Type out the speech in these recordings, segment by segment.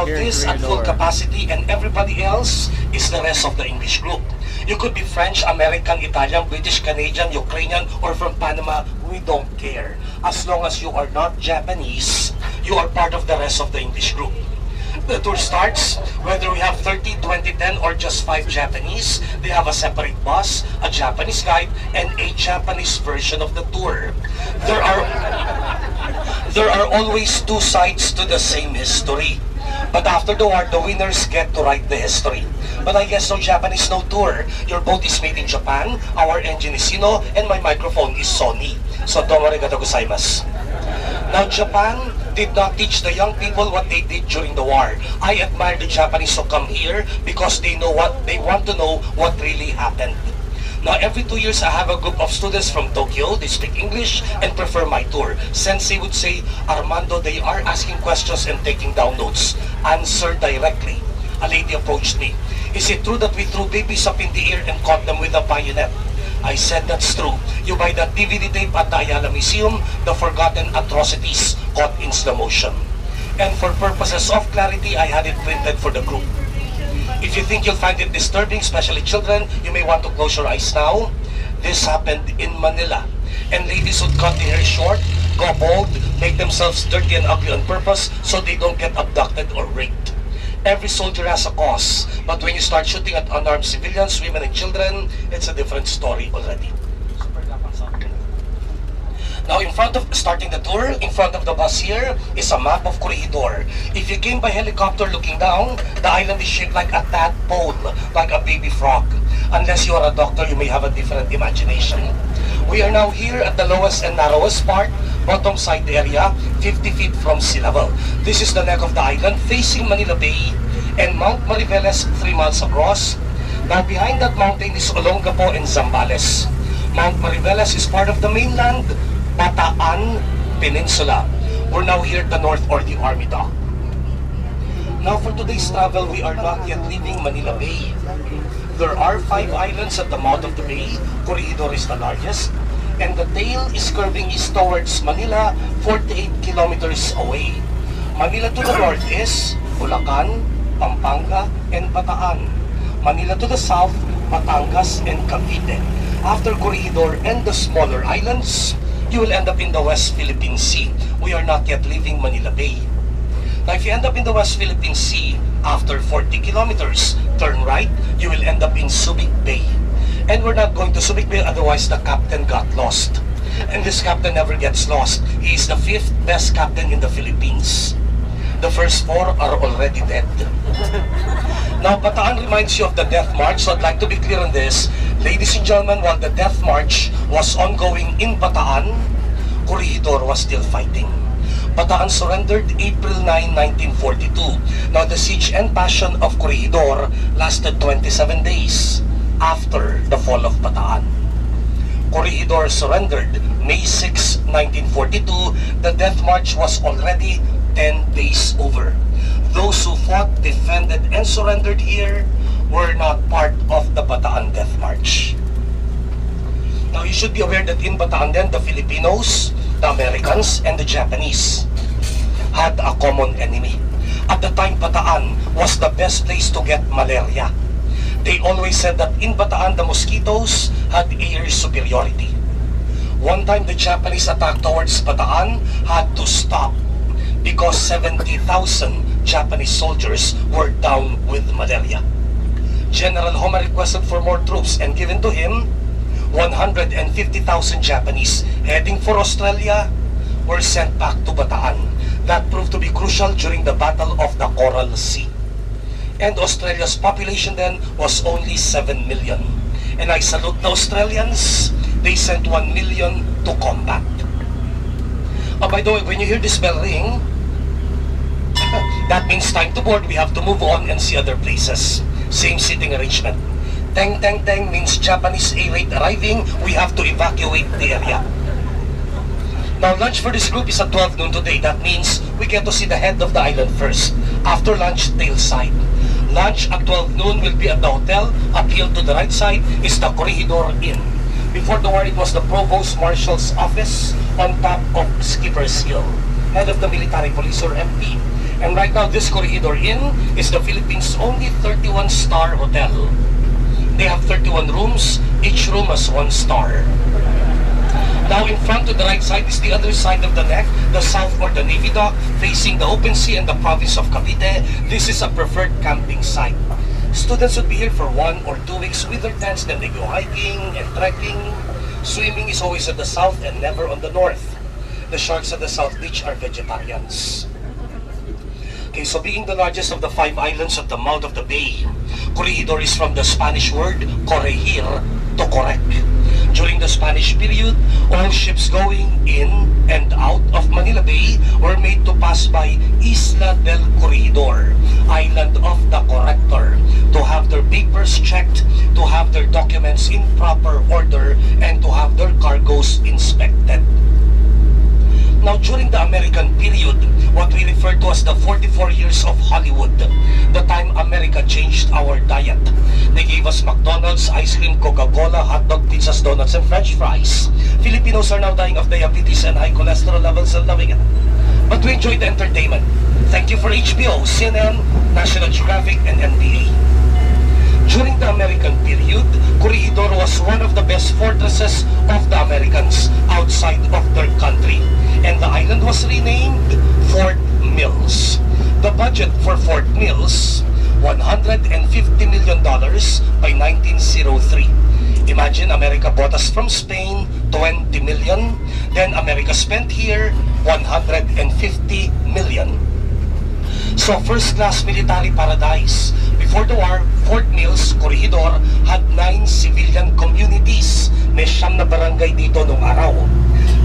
Now here in this at full Corregidor. capacity, and everybody else is the rest of the English group. You could be French, American, Italian, British, Canadian, Ukrainian, or from Panama. We don't care. As long as you are not Japanese, you are part of the rest of the English group. The tour starts, whether we have 30, 20, 10, or just 5 Japanese, they have a separate bus, a Japanese guide, and a Japanese version of the tour. There are always two sides to the same history. But after the war, the winners get to write the history. But I guess no Japanese, no tour. Your boat is made in Japan, our engine is Sino, and my microphone is Sony. So domo arigatou gozaimasu. Now Japan did not teach the young people what they did during the war. I admire the Japanese who come here because they want to know what really happened. Now every 2 years I have a group of students from Tokyo. They speak English and prefer my tour. Sensei would say, Armando, they are asking questions and taking down notes. Answer directly. A lady approached me. Is it true that we threw babies up in the air and caught them with a bayonet? I said that's true. You buy that DVD tape at the Ayala Museum, The Forgotten Atrocities Caught in Slow Motion. And for purposes of clarity, I had it printed for the group. If you think you'll find it disturbing, especially children, you may want to close your eyes now. This happened in Manila. And ladies would cut their hair short, go bald, make themselves dirty and ugly on purpose so they don't get abducted or raped. Every soldier has a cause, but when you start shooting at unarmed civilians, women and children, it's a different story already. Now starting the tour, in front of the bus here is a map of Corregidor. If you came by helicopter looking down, the island is shaped like a tadpole, like a baby frog. Unless you are a doctor, you may have a different imagination. We are now here at the lowest and narrowest part, bottom side area, 50 feet from sea level. This is the neck of the island facing Manila Bay and Mount Mariveles 3 miles across. Now behind that mountain is Olongapo and Zambales. Mount Mariveles is part of the mainland Bataan Peninsula. We're now here at the north or the Army Dock. Now for today's travel, we are not yet leaving Manila Bay. There are 5 islands at the mouth of the bay. Corregidor is the largest, and the tail is curving east towards Manila, 48 kilometers away. Manila to the north is Bulacan, Pampanga, and Bataan. Manila to the south, Batangas and Cavite. After Corregidor and the smaller islands, you will end up in the West Philippine Sea. We are not yet leaving Manila Bay. Now if you end up in the West Philippine Sea, after 40 kilometers, turn right, you will end up in Subic Bay. And we're not going to Subic Bay, otherwise the captain got lost. And this captain never gets lost. He is the 5th best captain in the Philippines. The first 4 are already dead. Now, Bataan reminds you of the Death March, so I'd like to be clear on this. Ladies and gentlemen, while the Death March was ongoing in Bataan, Corregidor was still fighting. Bataan surrendered April 9, 1942. Now, the siege and passion of Corregidor lasted 27 days after the fall of Bataan. Corregidor surrendered May 6, 1942. The Death March was already 10 days over. Those who fought, defended, and surrendered here were not part of the Bataan Death March. Now, you should be aware that in Bataan then, the Filipinos, the Americans, and the Japanese had a common enemy. At the time, Bataan was the best place to get malaria. They always said that in Bataan, the mosquitoes had air superiority. One time, the Japanese attack towards Bataan had to stop because 70,000 Japanese soldiers were down with malaria. General Homa requested for more troops, and given to him, 150,000 Japanese heading for Australia were sent back to Bataan. That proved to be crucial during the Battle of the Coral Sea. And Australia's population then was only 7 million. And I salute the Australians. They sent 1 million to combat. Oh, by the way, when you hear this bell ring, that means time to board. We have to move on and see other places. Same seating arrangement. Teng teng teng means Japanese A-rate arriving. We have to evacuate the area. Now, lunch for this group is at 12 noon today. That means we get to see the head of the island first. After lunch, tail side. Lunch at 12 noon will be at the hotel. Uphill to the right side is the Corregidor Inn. Before the war, it was the Provost Marshal's office on top of Skipper's Hill. Head of the military police or MP. And right now, this Corregidor Inn is the Philippines' only 31-star hotel. They have 31 rooms, each room has 1 star. Now in front to the right side is the other side of the neck, the south or the Navy Dock, facing the open sea and the province of Cavite. This is a preferred camping site. Students would be here for 1 or 2 weeks with their tents, then they go hiking and trekking. Swimming is always at the south and never on the north. The sharks at the South Beach are vegetarians. Okay, so being the largest of the 5 islands at the mouth of the bay, Corregidor is from the Spanish word corregir, to correct. During the Spanish period, all ships going in and out of Manila Bay were made to pass by Isla del Corregidor, island of the corrector, to have their papers checked, to have their documents in proper order, and to have their cargoes inspected. Now, during the American period, what we refer to as the 44 years of Hollywood, the time America changed our diet. They gave us McDonald's, ice cream, Coca-Cola, hot dog, pizzas, donuts, and French fries. Filipinos are now dying of diabetes and high cholesterol levels and loving it. But we enjoy the entertainment. Thank you for HBO, CNN, National Geographic, and NBA. During the American period, Corregidor was one of the best fortresses of the Americans outside of their country, and the island was renamed Fort Mills. The budget for Fort Mills, $150 million by 1903. Imagine America bought us from Spain, 20 million, then America spent here 150 million. So first-class military paradise. Before the war, Fort Mills, Corregidor, had 9 civilian communities. May 9 na barangay dito nung araw.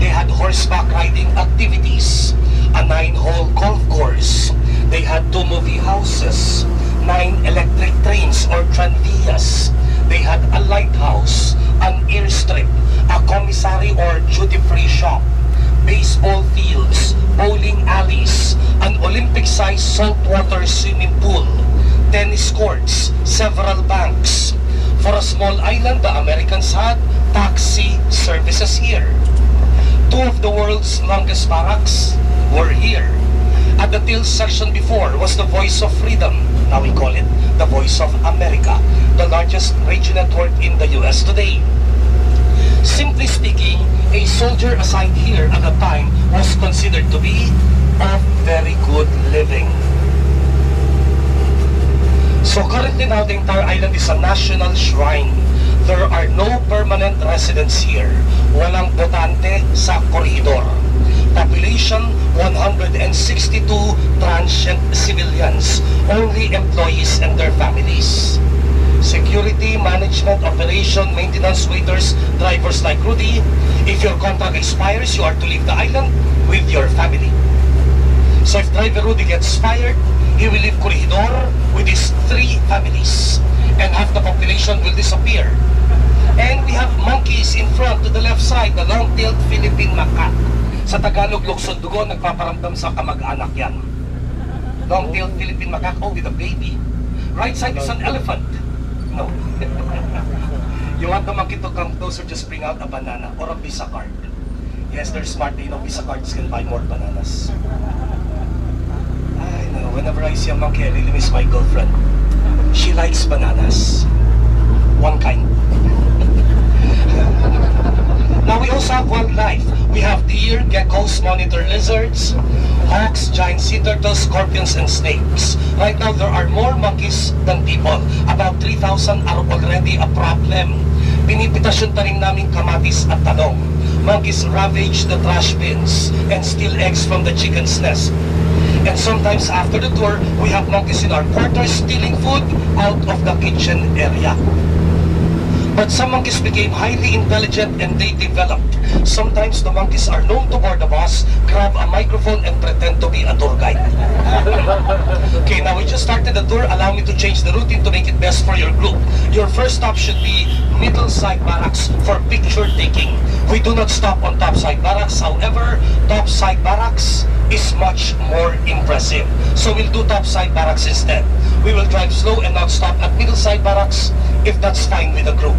They had horseback riding activities, a 9-hole golf course. They had 2 movie houses, 9 electric trains or tranvías. They had a lighthouse, an airstrip, a commissary or duty-free shop, baseball fields, bowling alleys, an Olympic-sized saltwater swimming pool, tennis courts, several banks. For a small island, the Americans had taxi services here. 2 of the world's longest barracks were here. At the till section before was the Voice of Freedom. Now we call it the Voice of America, the largest radio network in the US today. Simply speaking, a soldier assigned here at the time was considered to be of very good living. So currently now the entire island is a national shrine. There are no permanent residents here. Walang botante sa Corregidor. Population 162 transient civilians, only employees and their families. Security, management, operation, maintenance, waiters, drivers like Rudy. If your contract expires, you are to leave the island with your family. So if driver Rudy gets fired, he will leave Corregidor with his 3 families, and half the population will disappear. And we have monkeys in front to the left side, the long-tailed Philippine macaque. Sa Tagalog, luksod dugo, nagpaparamdam sa kamag-anak yan. Long-tailed Philippine macaque, oh, with a baby. Right side is an elephant. No. You want the monkey to come closer, just bring out a banana or a Visa card. Yes, they're smart. They know Visa cards can buy more bananas. I know, whenever I see a monkey, I really miss my girlfriend. She likes bananas. One kind. Now we also have wildlife. We have deer, geckos, monitor lizards, hawks, giant sea turtles, scorpions, and snakes. Right now there are more monkeys than people. About 3,000 are already a problem. Pinipitasyon tanim namin kamatis at talong. Monkeys ravage the trash bins and steal eggs from the chicken's nest. And sometimes after the tour, we have monkeys in our quarters stealing food out of the kitchen area. But some monkeys became highly intelligent and they developed. Sometimes the monkeys are known to board the bus, grab a microphone, and pretend to be a tour guide. Okay, now we just started the tour. Allow me to change the routine to make it best for your group. Your first stop should be Middleside Barracks for picture taking. We do not stop on Topside Barracks. However, Topside Barracks is much more impressive. So we'll do Topside Barracks instead. We will drive slow and not stop at Middleside Barracks if that's fine with the group.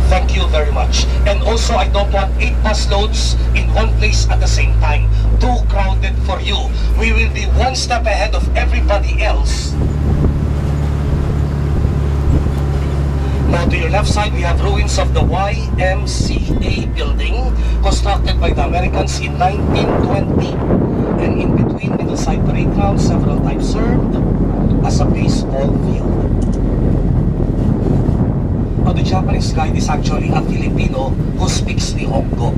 Thank you very much. And also, I don't want 8 bus loads in one place at the same time. Too crowded for you. We will be one step ahead of everybody else. Now to your left side, we have ruins of the YMCA building, constructed by the Americans in 1920. And in between Middleside Parade Ground, several times served as a baseball field. Now the Japanese guide is actually a Filipino who speaks Nihongo.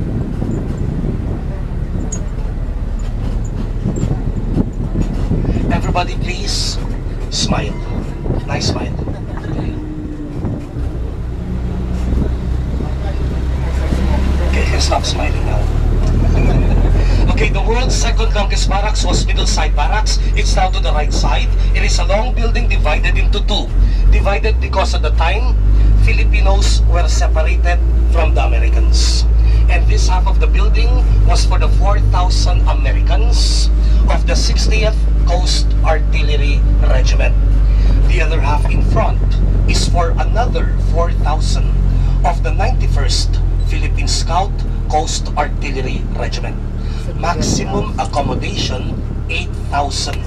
Everybody please smile. Nice smile. Okay, stop smiling now. Okay, the world's second longest barracks was Middleside Barracks. It's now to the right side. It is a long building divided into two. Divided because at the time, Filipinos were separated from the Americans. And this half of the building was for the 4,000 Americans of the 60th Coast Artillery Regiment. The other half in front is for another 4,000 of the 91st Philippine Scout Coast Artillery Regiment. Maximum accommodation, 8,000.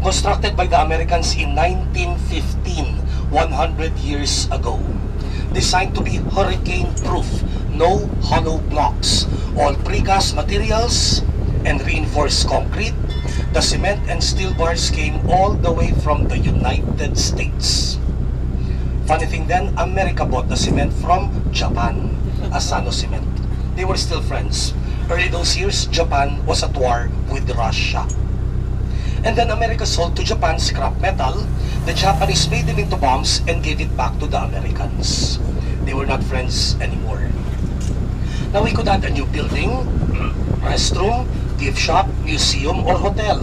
Constructed by the Americans in 1915, 100 years ago. Designed to be hurricane-proof, no hollow blocks, all precast materials and reinforced concrete. The cement and steel bars came all the way from the United States. Funny thing then, America bought the cement from Japan, Asano Cement. They were still friends. Early those years, Japan was at war with Russia. And then America sold to Japan scrap metal. The Japanese made them into bombs and gave it back to the Americans. They were not friends anymore. Now we could add a new building, restroom, gift shop, museum, or hotel.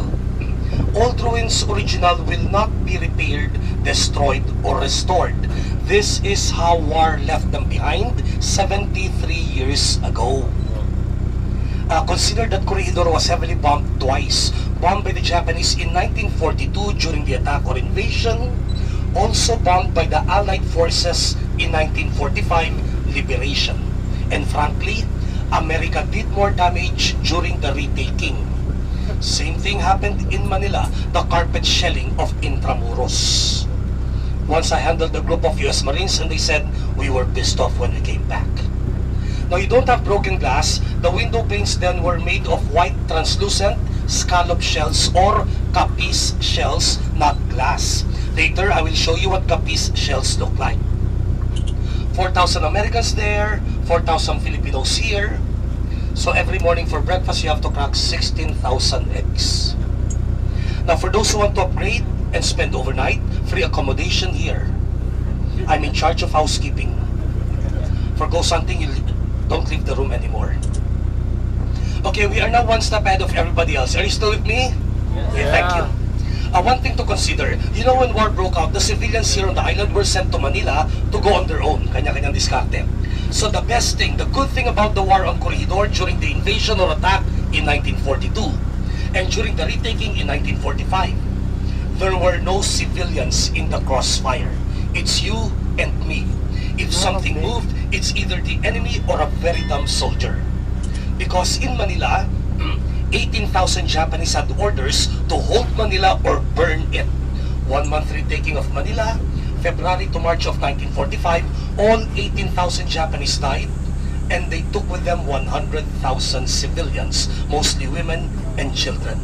Old ruins original will not be repaired, destroyed, or restored. This is how war left them behind 73 years ago. Consider that Corregidor was heavily bombed twice. Bombed by the Japanese in 1942 during the attack or invasion. Also bombed by the Allied forces in 1945 liberation. And frankly, America did more damage during the retaking. Same thing happened in Manila, the carpet shelling of Intramuros. Once I handled a group of US Marines and they said we were pissed off when we came back. Now you don't have broken glass. The window panes then were made of white translucent scallop shells or capis shells, not glass. Later I will show you what capis shells look like. 4,000 Americans there, 4,000 Filipinos here. So every morning for breakfast you have to crack 16,000 eggs. Now for those who want to upgrade and spend overnight, free accommodation here. I'm in charge of housekeeping. For ghost hunting, you don't leave the room anymore. Okay, we are now one step ahead of everybody else. Are you still with me? Yeah. Thank you. One thing to consider, you know when war broke out, the civilians here on the island were sent to Manila to go on their own. Kanya-kanyang diskarte. So the best thing, the good thing about the war on Corregidor during the invasion or attack in 1942 and during the retaking in 1945, there were no civilians in the crossfire. It's you and me. If something moved, it's either the enemy or a very dumb soldier. Because in Manila, 18,000 Japanese had orders to hold Manila or burn it. 1 month retaking of Manila, February to March of 1945, all 18,000 Japanese died, and they took with them 100,000 civilians, mostly women and children.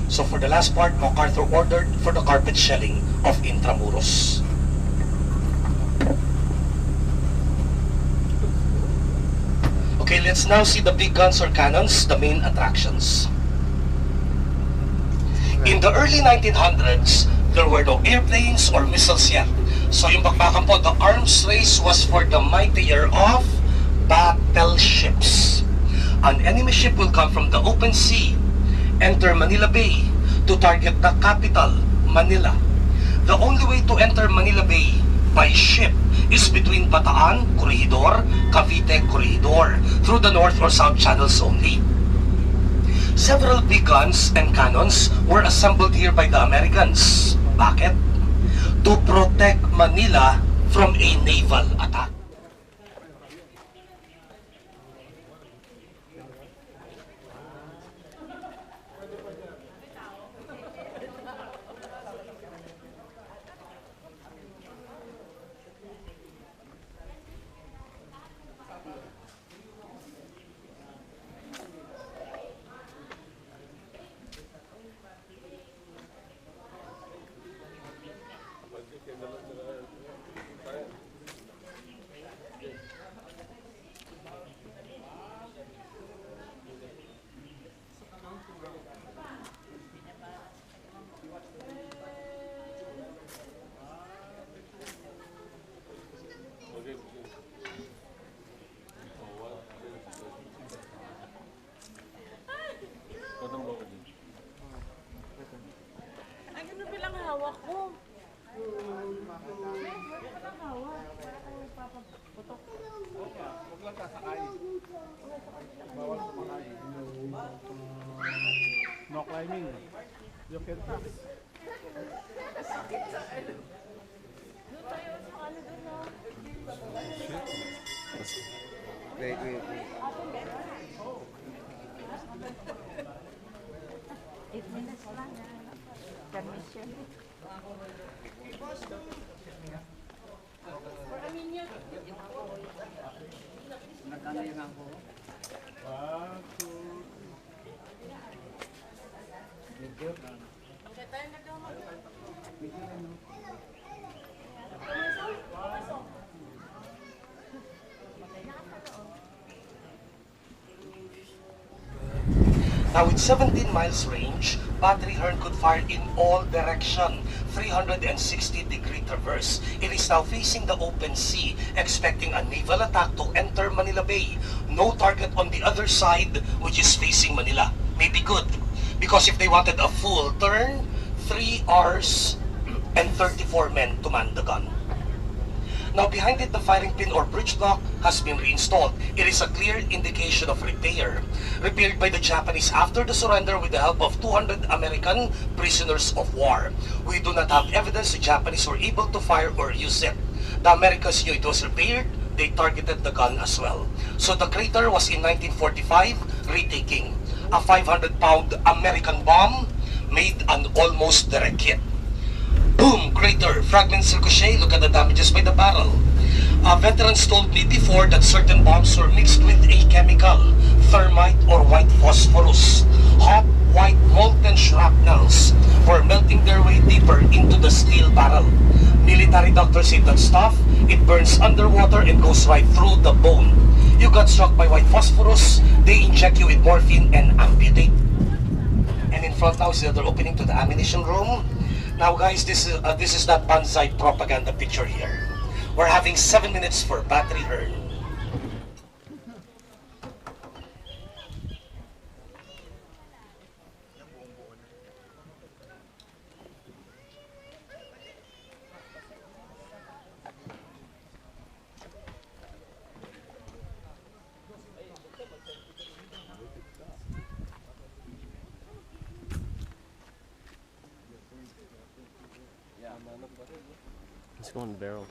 So for the last part, MacArthur ordered for the carpet shelling of Intramuros. Okay, let's now see the big guns or cannons, the main attractions. In the early 1900s, there were no airplanes or missiles yet. So yung bakbakan po, the arms race was for the mightier of battleships. An enemy ship will come from the open sea, enter Manila Bay to target the capital, Manila. The only way to enter Manila Bay by ship is between Bataan, Corregidor, Cavite, Corregidor, through the north or south channels only. Several big guns and cannons were assembled here by the Americans. Bakit? To protect Manila from a naval attack. hawak ko. Walang hawak. Para tayo papaputok. Huwag lang sasakay. Bawal sumakay. No climbing. You can pass. Doon tayo sa ano doon, no? Wait. 8 minutes lang. Permission. For a minute. Nagkano yung ako? 1, 2. Medyo. Okay, tayo nagdama. Medyo ano? Now with 17 miles range, Battery Hearn could fire in all direction, 360-degree traverse. It is now facing the open sea, expecting a naval attack to enter Manila Bay. No target on the other side, which is facing Manila. May be good, because if they wanted a full turn, 3 hours and 34 men to man the gun. Now behind it, the firing pin or bridge block has been reinstalled. It is a clear indication of repair. Repaired by the Japanese after the surrender with the help of 200 American prisoners of war. We do not have evidence the Japanese were able to fire or use it. The Americans knew it was repaired. They targeted the gun as well. So the crater was in 1945 retaking. A 500-pound American bomb made an almost direct hit. Boom! Crater. Fragments ricochet. Look at the damages by the barrel. Veterans told me before that certain bombs were mixed with a chemical, thermite or white phosphorus. Hot, white, molten shrapnels were melting their way deeper into the steel barrel. Military doctors say that stuff, it burns underwater and goes right through the bone. You got struck by white phosphorus, they inject you with morphine and amputate. And in front now is the other opening to the ammunition room. Now guys, this is that banzai propaganda picture here. We're having 7 minutes for Battery Hearn. Let's go in the barrel.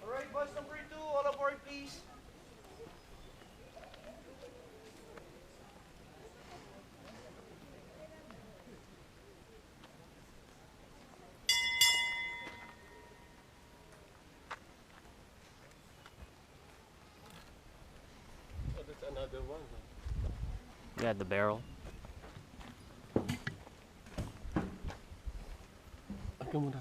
Alright, bus number 2, all aboard please. Oh, that's another one. Yeah, the barrel. Aka muna.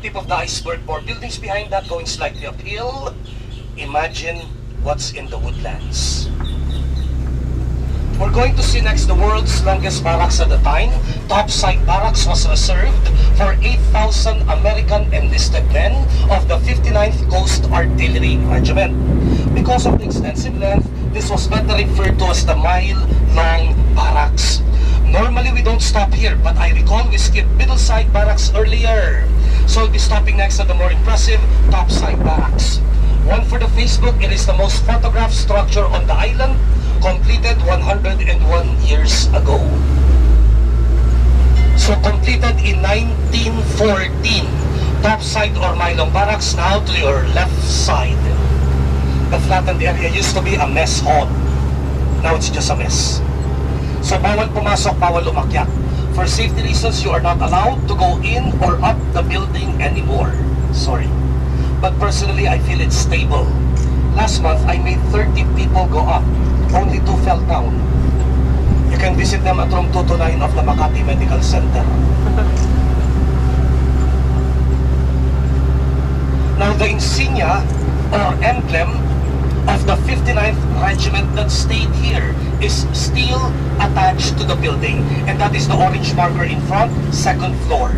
Tip of the iceberg, more buildings behind that going slightly uphill. Imagine what's in the woodlands. We're going to see next the world's longest barracks at the time. Topside Barracks was reserved for 8,000 American enlisted men of the 59th Coast Artillery Regiment. Because of the extensive length, this was better referred to as the mile-long barracks. Normally we don't stop here, but I recall we skipped Middleside Barracks earlier. So we'll be stopping next at the more impressive Topside Barracks. One for the Facebook, it is the most photographed structure on the island, completed 101 years ago. So completed in 1914. Topside or Mylong Barracks now to your left side. The flattened area used to be a mess hall. Now it's just a mess. So bawal pumasok, bawal umakyat. For safety reasons, you are not allowed to go in or up the building anymore. Sorry. But personally, I feel it's stable. Last month, I made 30 people go up. Only 2 fell down. You can visit them at room 229 of the Makati Medical Center. Now, the insignia or emblem of the 59th Regiment that stayed here is still attached to the building, and that is the orange marker in front, second floor.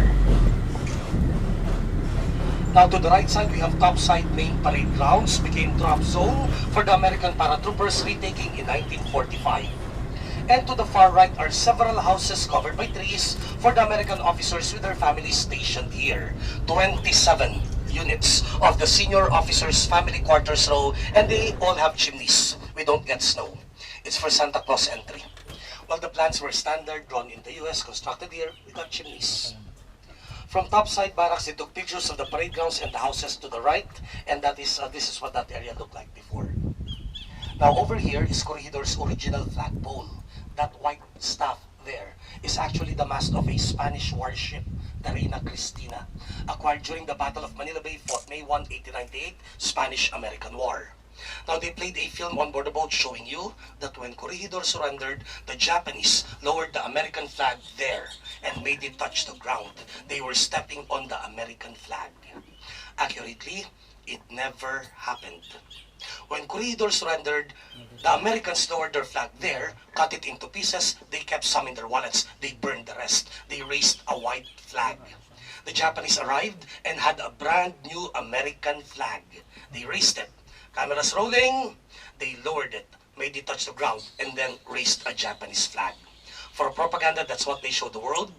Now to the right side, we have topside main parade grounds, became drop zone for the American paratroopers retaking in 1945. And to the far right are several houses covered by trees for the American officers with their families stationed here. 27 units of the senior officers' family quarters row, and they all have chimneys. We don't get snow. It's for Santa Claus entry. Well, the plans were standard, drawn in the US, constructed here, we got chimneys. From topside barracks, they took pictures of the parade grounds and the houses to the right, and that is this is what that area looked like before. Now over here is Corregidor's original flagpole. That white stuff there is actually the mast of a Spanish warship, the Reina Cristina, acquired during the Battle of Manila Bay, fought May 1, 1898, Spanish-American War. Now they played a film on board the boat showing you that when Corregidor surrendered, the Japanese lowered the American flag there and made it touch the ground. They were stepping on the American flag. Accurately, it never happened. When Corregidor surrendered, the Americans lowered their flag there, cut it into pieces, they kept some in their wallets, they burned the rest, they raised a white flag. The Japanese arrived and had a brand new American flag. They raised it. Cameras rolling, they lowered it, made it touch the ground, and then raised a Japanese flag. For propaganda, that's what they showed the world.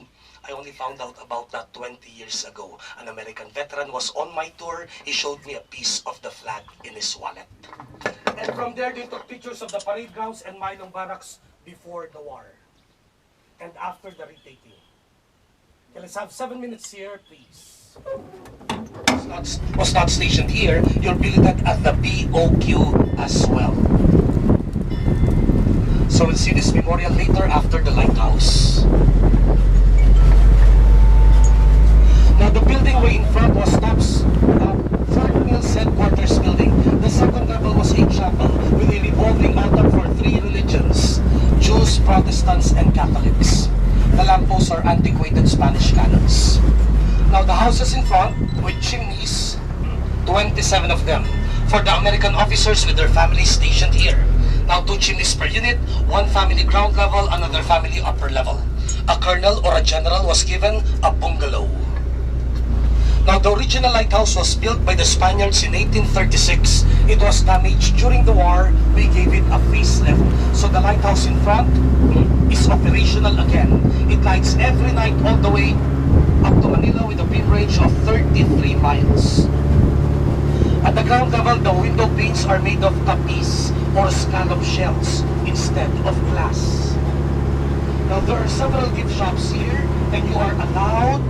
I only found out about that 20 years ago. An American veteran was on my tour. He showed me a piece of the flag in his wallet. And from there, they took pictures of the parade grounds and Mylong Barracks before the war and after the retaking. Okay, let's have 7 minutes here, please. Was not stationed here. You're billeted at the BOQ as well. So we'll see this memorial later after the lighthouse. Now the building way in front was Tops Fort Mills headquarters building. The second level was a chapel with a revolving altar for 3 religions, Jews, Protestants, and Catholics. The lampposts are antiquated Spanish cannons. Now the houses in front with chimneys, 27 of them, for the American officers with their families stationed here. Now 2 chimneys per unit, 1 family ground level, another family upper level. A colonel or a general was given a bungalow. Now the original lighthouse was built by the Spaniards in 1836. It was damaged during the war. We gave it a facelift. So the lighthouse in front is operational again. It lights every night all the way up to Manila with a beam range of 33 miles. At the ground level, the window panes are made of tapiz or scallop shells instead of glass. Now there are several gift shops here, and you are allowed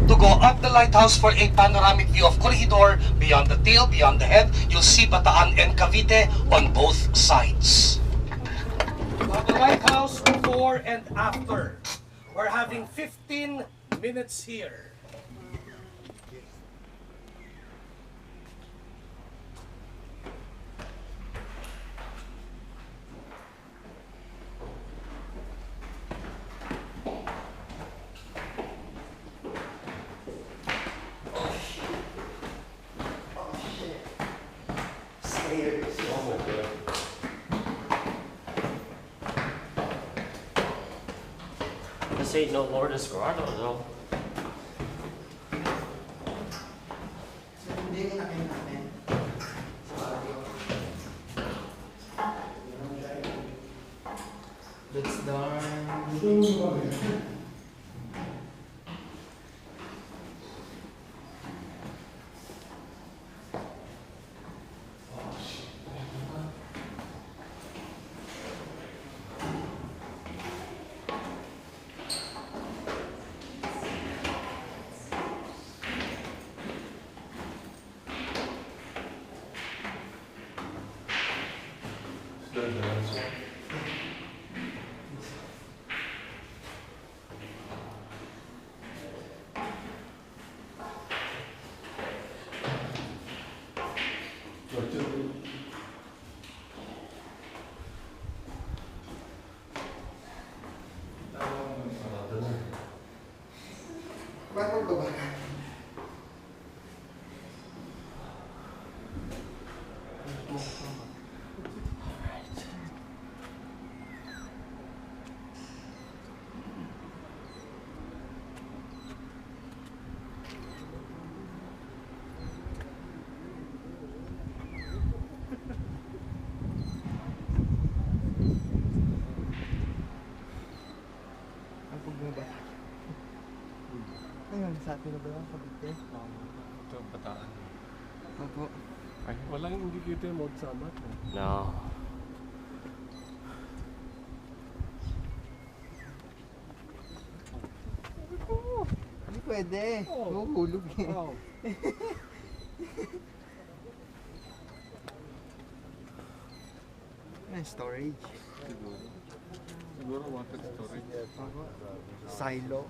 to go up the lighthouse for a panoramic view of Corregidor. Beyond the tail, beyond the head, you'll see Bataan and Cavite on both sides. Now the lighthouse before and after. We're having 15 minutes here. This ain't no Lourdes Grotto, though. That's done. Cavite na ba yan? Cavite? Ito, Bataan. Opo. Ay, walang indicator mode sa map. No. Hindi pwede. Oh. Huhulog eh. Wow. May storage. Siguro water storage. Opo. Silo.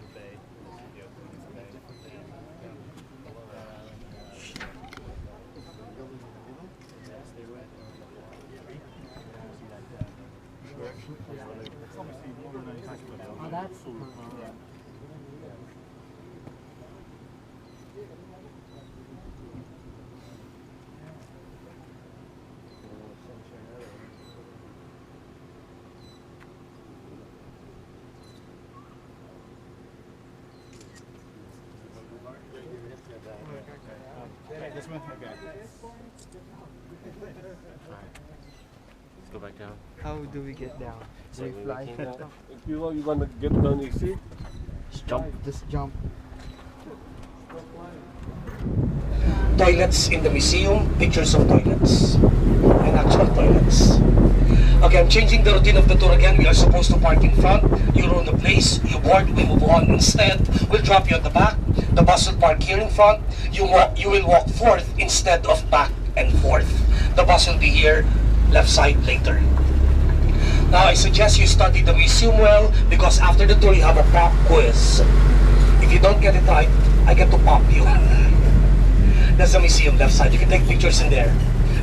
Oh, that's... This one? Okay. Let's go back down. How do we get down? So We we fly. came down. If you gonna get down easy, Just jump. Just jump. Toilets in the museum, pictures of toilets, and actual toilets. Okay, I'm changing the routine of the tour again. We are supposed to park in front. You ruin the place. You board. We move on. Instead, we'll drop you at the back. The bus will park here in front. You will walk forth instead of back and forth. The bus will be here, left side later. Now, I suggest you study the museum well because after the tour, you have a pop quiz. If you don't get it right, I get to pop you. That's the museum left side. You can take pictures in there.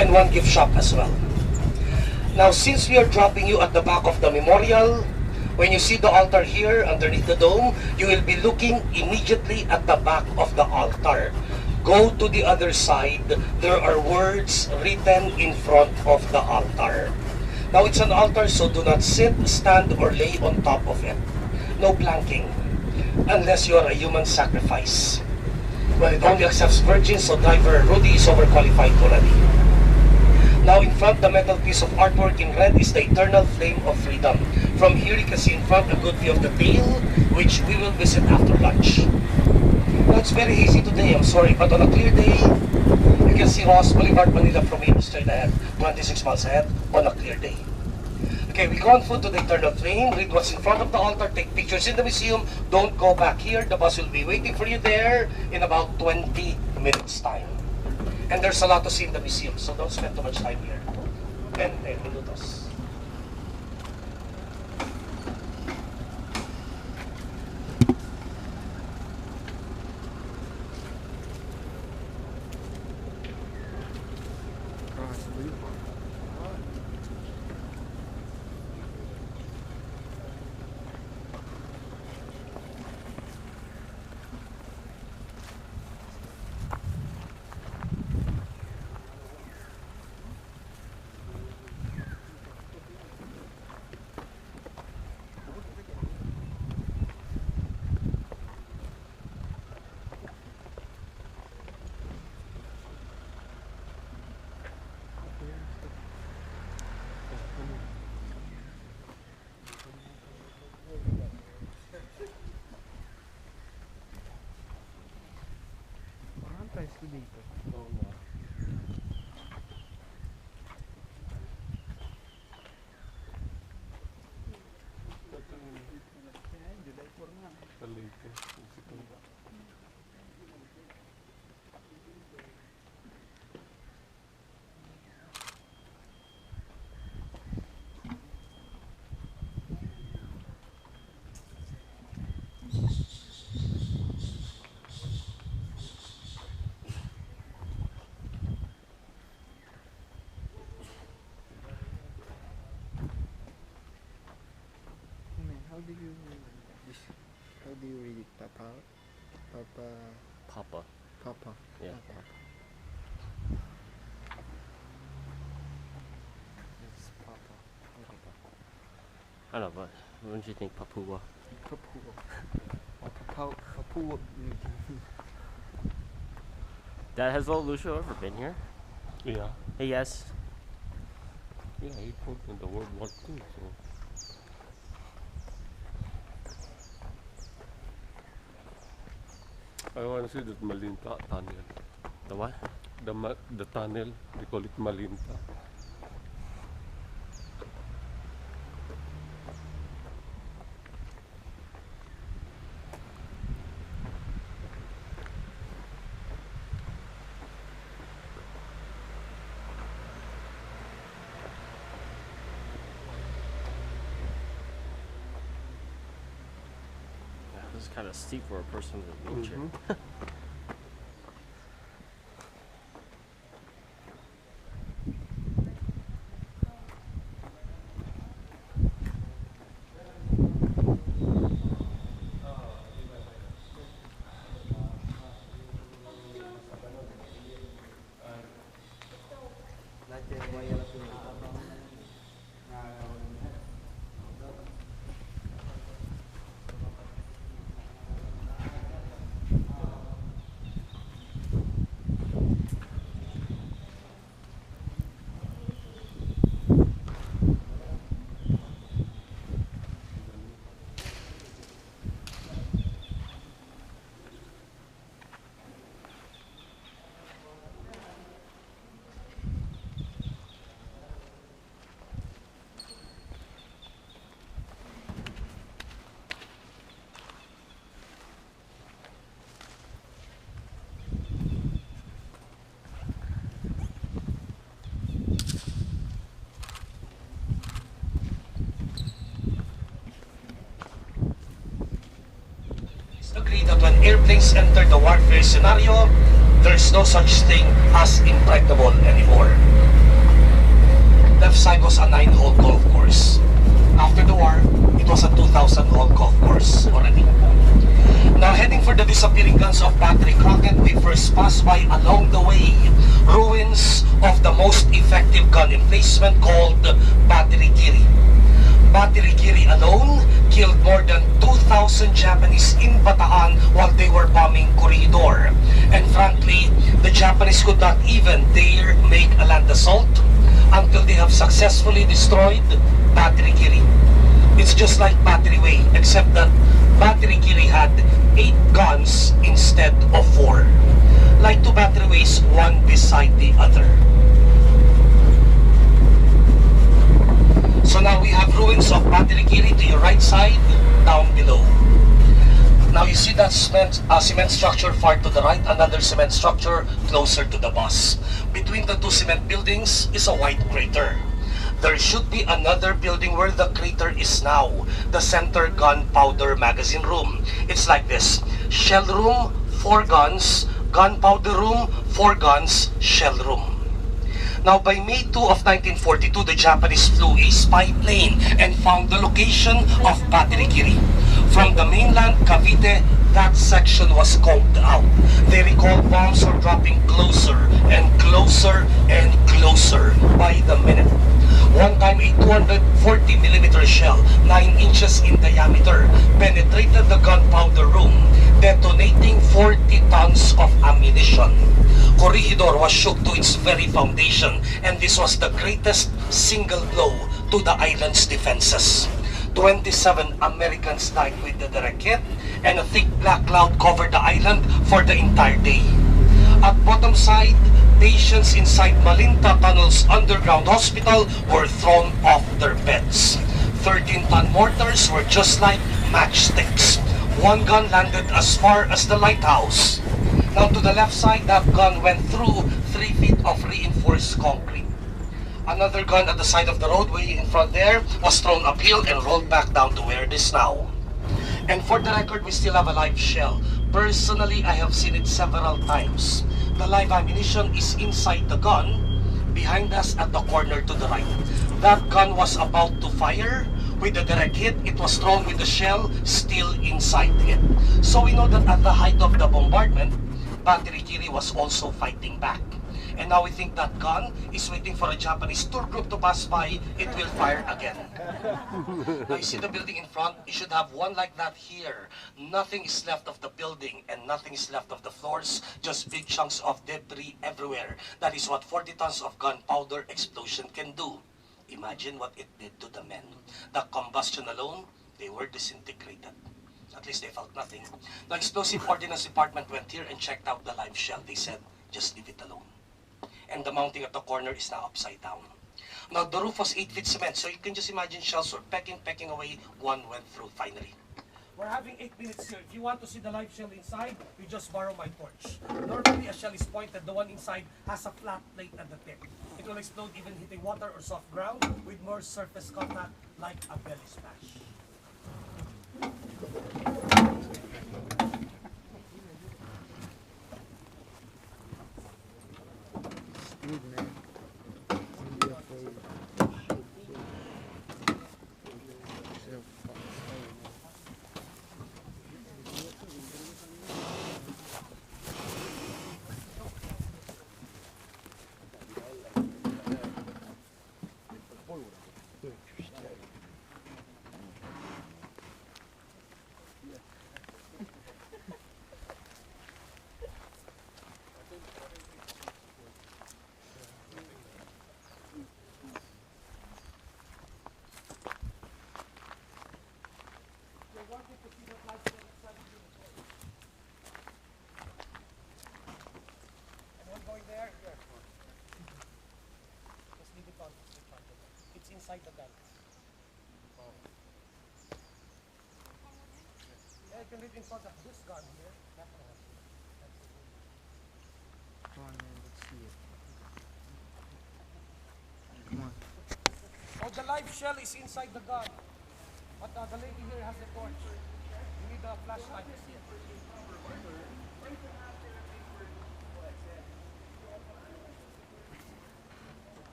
And one gift shop as well. Now, since we are dropping you at the back of the memorial, when you see the altar here underneath the dome, you will be looking immediately at the back of the altar. Go to the other side. There are words written in front of the altar. Now, it's an altar, so do not sit, stand, or lay on top of it. No planking, unless you are a human sacrifice. Well, it only accepts virgins, so driver Rudy is overqualified already. Now in front, the metal piece of artwork in red is the eternal flame of freedom. From here, you can see in front a good view of the tail, which we will visit after lunch. Now it's very hazy today, I'm sorry, but on a clear day, you can see Ross Boulevard, Manila from here straight ahead, 26 miles ahead on a clear day. Okay, we go on foot to the eternal flame, read what's in front of the altar, take pictures in the museum, don't go back here, the bus will be waiting for you there in about 20 minutes time. And there's a lot to see in the museum, so don't spend too much time here. 10 minutos. Parang presko dito. Oo nga. Palengke. How do you read it? Papa? Papa. Papa. Yeah. Papa. This is Papa. I don't know, but wouldn't you think Papua? Papua. Dad, has old Lucio ever been here? Yeah. Hey, yes. Yeah, he fought in the World War II, so. I want to see that Malinta tunnel. The what? The tunnel, they call it Malinta. Yeah, this is kind of steep for a person with a wheelchair. Agree that when airplanes enter the warfare scenario, there's no such thing as impregnable anymore. Left side was a 9-hole golf course. After the war, it was a 2,000-hole golf course already. Now heading for the disappearing guns of Battery Crockett, we first pass by along the way ruins of the most effective gun emplacement called Battery Giri. Battery Giri alone killed more than 2,000 Japanese in Bataan while they were bombing Corregidor. And frankly, the Japanese could not even dare make a land assault until they have successfully destroyed Battery Giri. It's just like Battery Way, except that Battery Giri had 8 guns instead of 4. Like 2 battery ways, one beside the other. So now we have ruins of Battery Giri to your right side, down below. Now you see that cement structure far to the right, another cement structure closer to the bus. Between the 2 cement buildings is a white crater. There should be another building where the crater is now, the center gunpowder magazine room. It's like this: shell room, 4 guns, gunpowder room, 4 guns, shell room. Now by May 2 of 1942, the Japanese flew a spy plane and found the location of Battery Giri. From the mainland, Cavite, that section was combed out. They recall bombs were dropping closer and closer and closer by the minute. One time a 240mm shell, 9 inches in diameter, penetrated the gunpowder room, detonating 40 tons of ammunition. Corregidor was shook to its very foundation, and this was the greatest single blow to the island's defenses. 27 Americans died with the direct hit, and a thick black cloud covered the island for the entire day. At bottom side, patients inside Malinta Tunnel's underground hospital were thrown off their beds. 13-ton mortars were just like matchsticks. 1 gun landed as far as the lighthouse. Now to the left side, that gun went through 3 feet of reinforced concrete. Another gun at the side of the roadway in front there was thrown uphill and rolled back down to where it is now. And for the record, we still have a live shell. Personally, I have seen it several times. The live ammunition is inside the gun, behind us at the corner to the right. That gun was about to fire. With the direct hit, it was thrown with the shell still inside it. So we know that at the height of the bombardment, Battery Giri was also fighting back. And now we think that gun is waiting for a Japanese tour group to pass by, it will fire again. Now you see the building in front, you should have one like that here. Nothing is left of the building and nothing is left of the floors, just big chunks of debris everywhere. That is what 40 tons of gunpowder explosion can do. Imagine what it did to the men. The combustion alone, they were disintegrated. At least they felt nothing. The explosive ordnance department went here and checked out the live shell. They said, just leave it alone. And the mounting at the corner is now upside down. Now the roof was 8 feet cement, so you can just imagine shells were pecking away. One went through finally. We're having 8 minutes here. If you want to see the live shell inside, you just borrow my torch. Normally a shell is pointed. The one inside has a flat plate at the tip. It will explode even hitting water or soft ground with more surface contact like a belly splash. Speed, man. Don't be afraid. So fast. It's inside the gun. Yeah, you can read in front of this gun here. That one. Come on, man. Let's see it. Come on. Oh, the live shell is inside the gun. But the lady here has the torch. You need a flashlight to see it.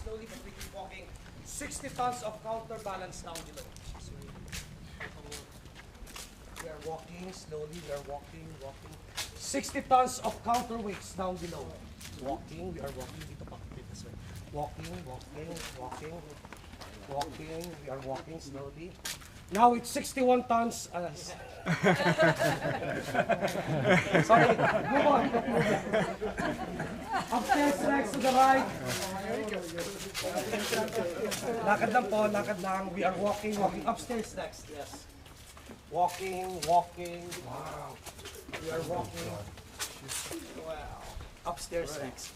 Slowly, but we keep walking. 60 tons of counterbalance down below. We are walking slowly. We are walking. 60 tons of counterweights down below. Walking. We are walking. Dito pa this way. Walking. We are walking slowly. Now it's 61 tons. Sorry. Move on. Upstairs next to the right. Lakad lang po, lakad lang. We are walking. Upstairs next, yes. Walking. Wow. We are walking. Wow. Upstairs next.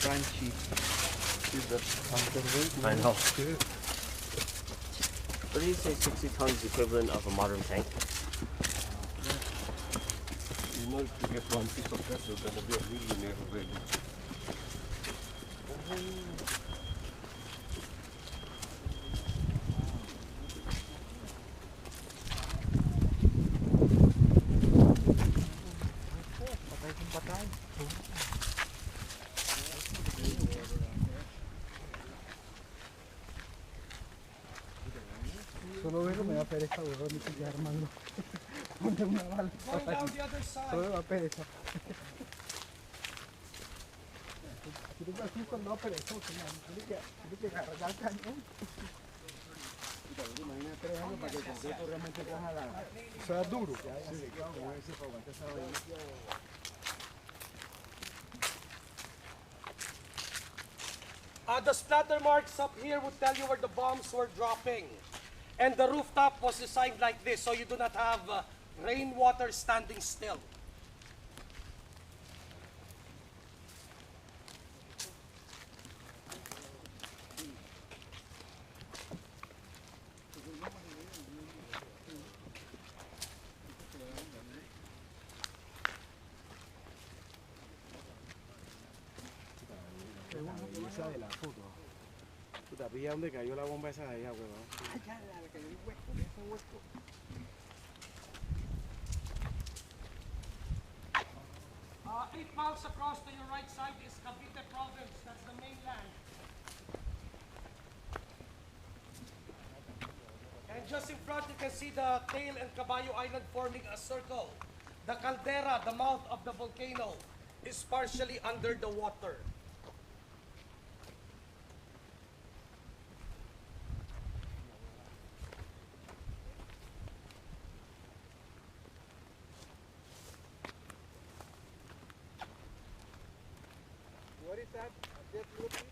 Crunchy. Is that counterweight? I know. What do you say 60 tons equivalent of a modern tank? You know, if you get one piece of that, you're gonna be a millionaire already. Patay. Solo veo me da pereza, weón, ni siquiera armarlo. Ponte una bala. Going down the other side. Solo me da pereza. Si tú me asusto, no pereza, porque me tiene que agarrar el cañón. Imagina 3 años para que el concreto realmente coja la... sea duro. Sí, con ese para aguantar esa vaina. The splatter marks up here would tell you where the bombs were dropping. And the rooftop was designed like this, so you do not have rainwater standing still. Esa de la foto. Puta, pilla dónde cayó la bomba esa de allá, weón. Allá, la que hay hueco, ese hueco. 8 miles across to your right side is Cavite province, that's the mainland. And just in front you can see the tail and Caballo Island forming a circle. The caldera, the mouth of the volcano, is partially under the water. What is that? That little piece?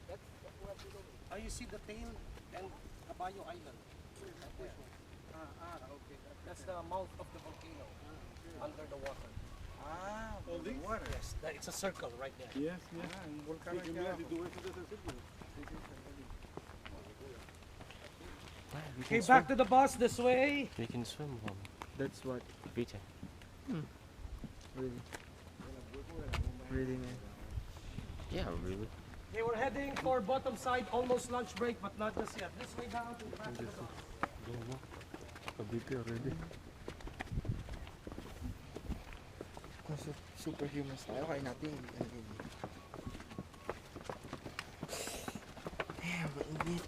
That's what below me. You see the tail and Caballo Island. Okay. That's the mouth of the volcano under the water. All this? Water. Yes, it's a circle right there. Yes, yes. Un volcán aquí abajo. Okay, back to the bus this way. You can swim, Mom. That's what. Vita. Really? Really, man. Yeah, really. Okay, we're heading for bottom side, almost lunch break, but not just yet. This way down to the back of the bus. Kabiti already. Kasi superhumans tayo, kaya natin hindi. Damn, mainit.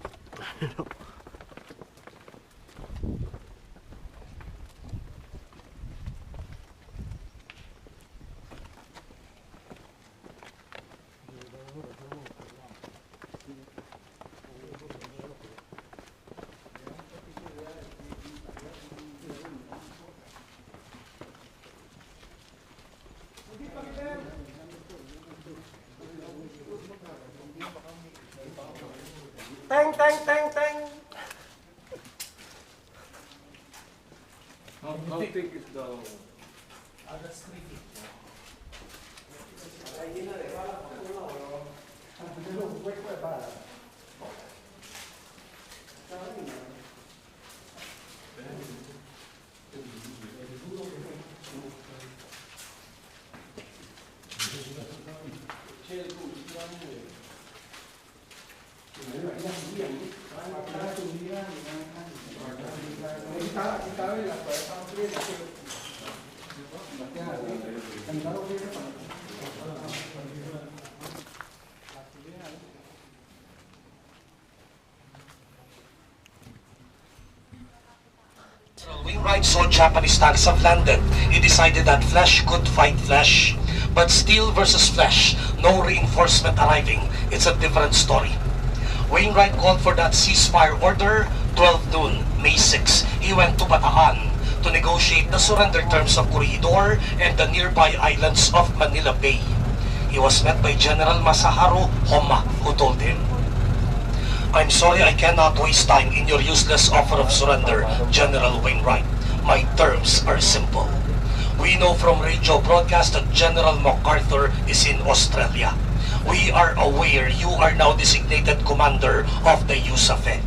Tang, tang, tang, tang. How thick is the... That's 3 feet. Wainwright saw Japanese tanks have landed. He decided that flesh could fight flesh. But steel versus flesh, no reinforcement arriving. It's a different story. Wainwright called for that ceasefire order, 12 noon, May 6. He went to Bataan to negotiate the surrender terms of Corregidor and the nearby islands of Manila Bay. He was met by General Masaharu Homa, who told him, "I'm sorry I cannot waste time in your useless offer of surrender, General Wainwright. My terms are simple. We know from radio broadcast that General MacArthur is in Australia. We are aware you are now designated commander of the USAFE.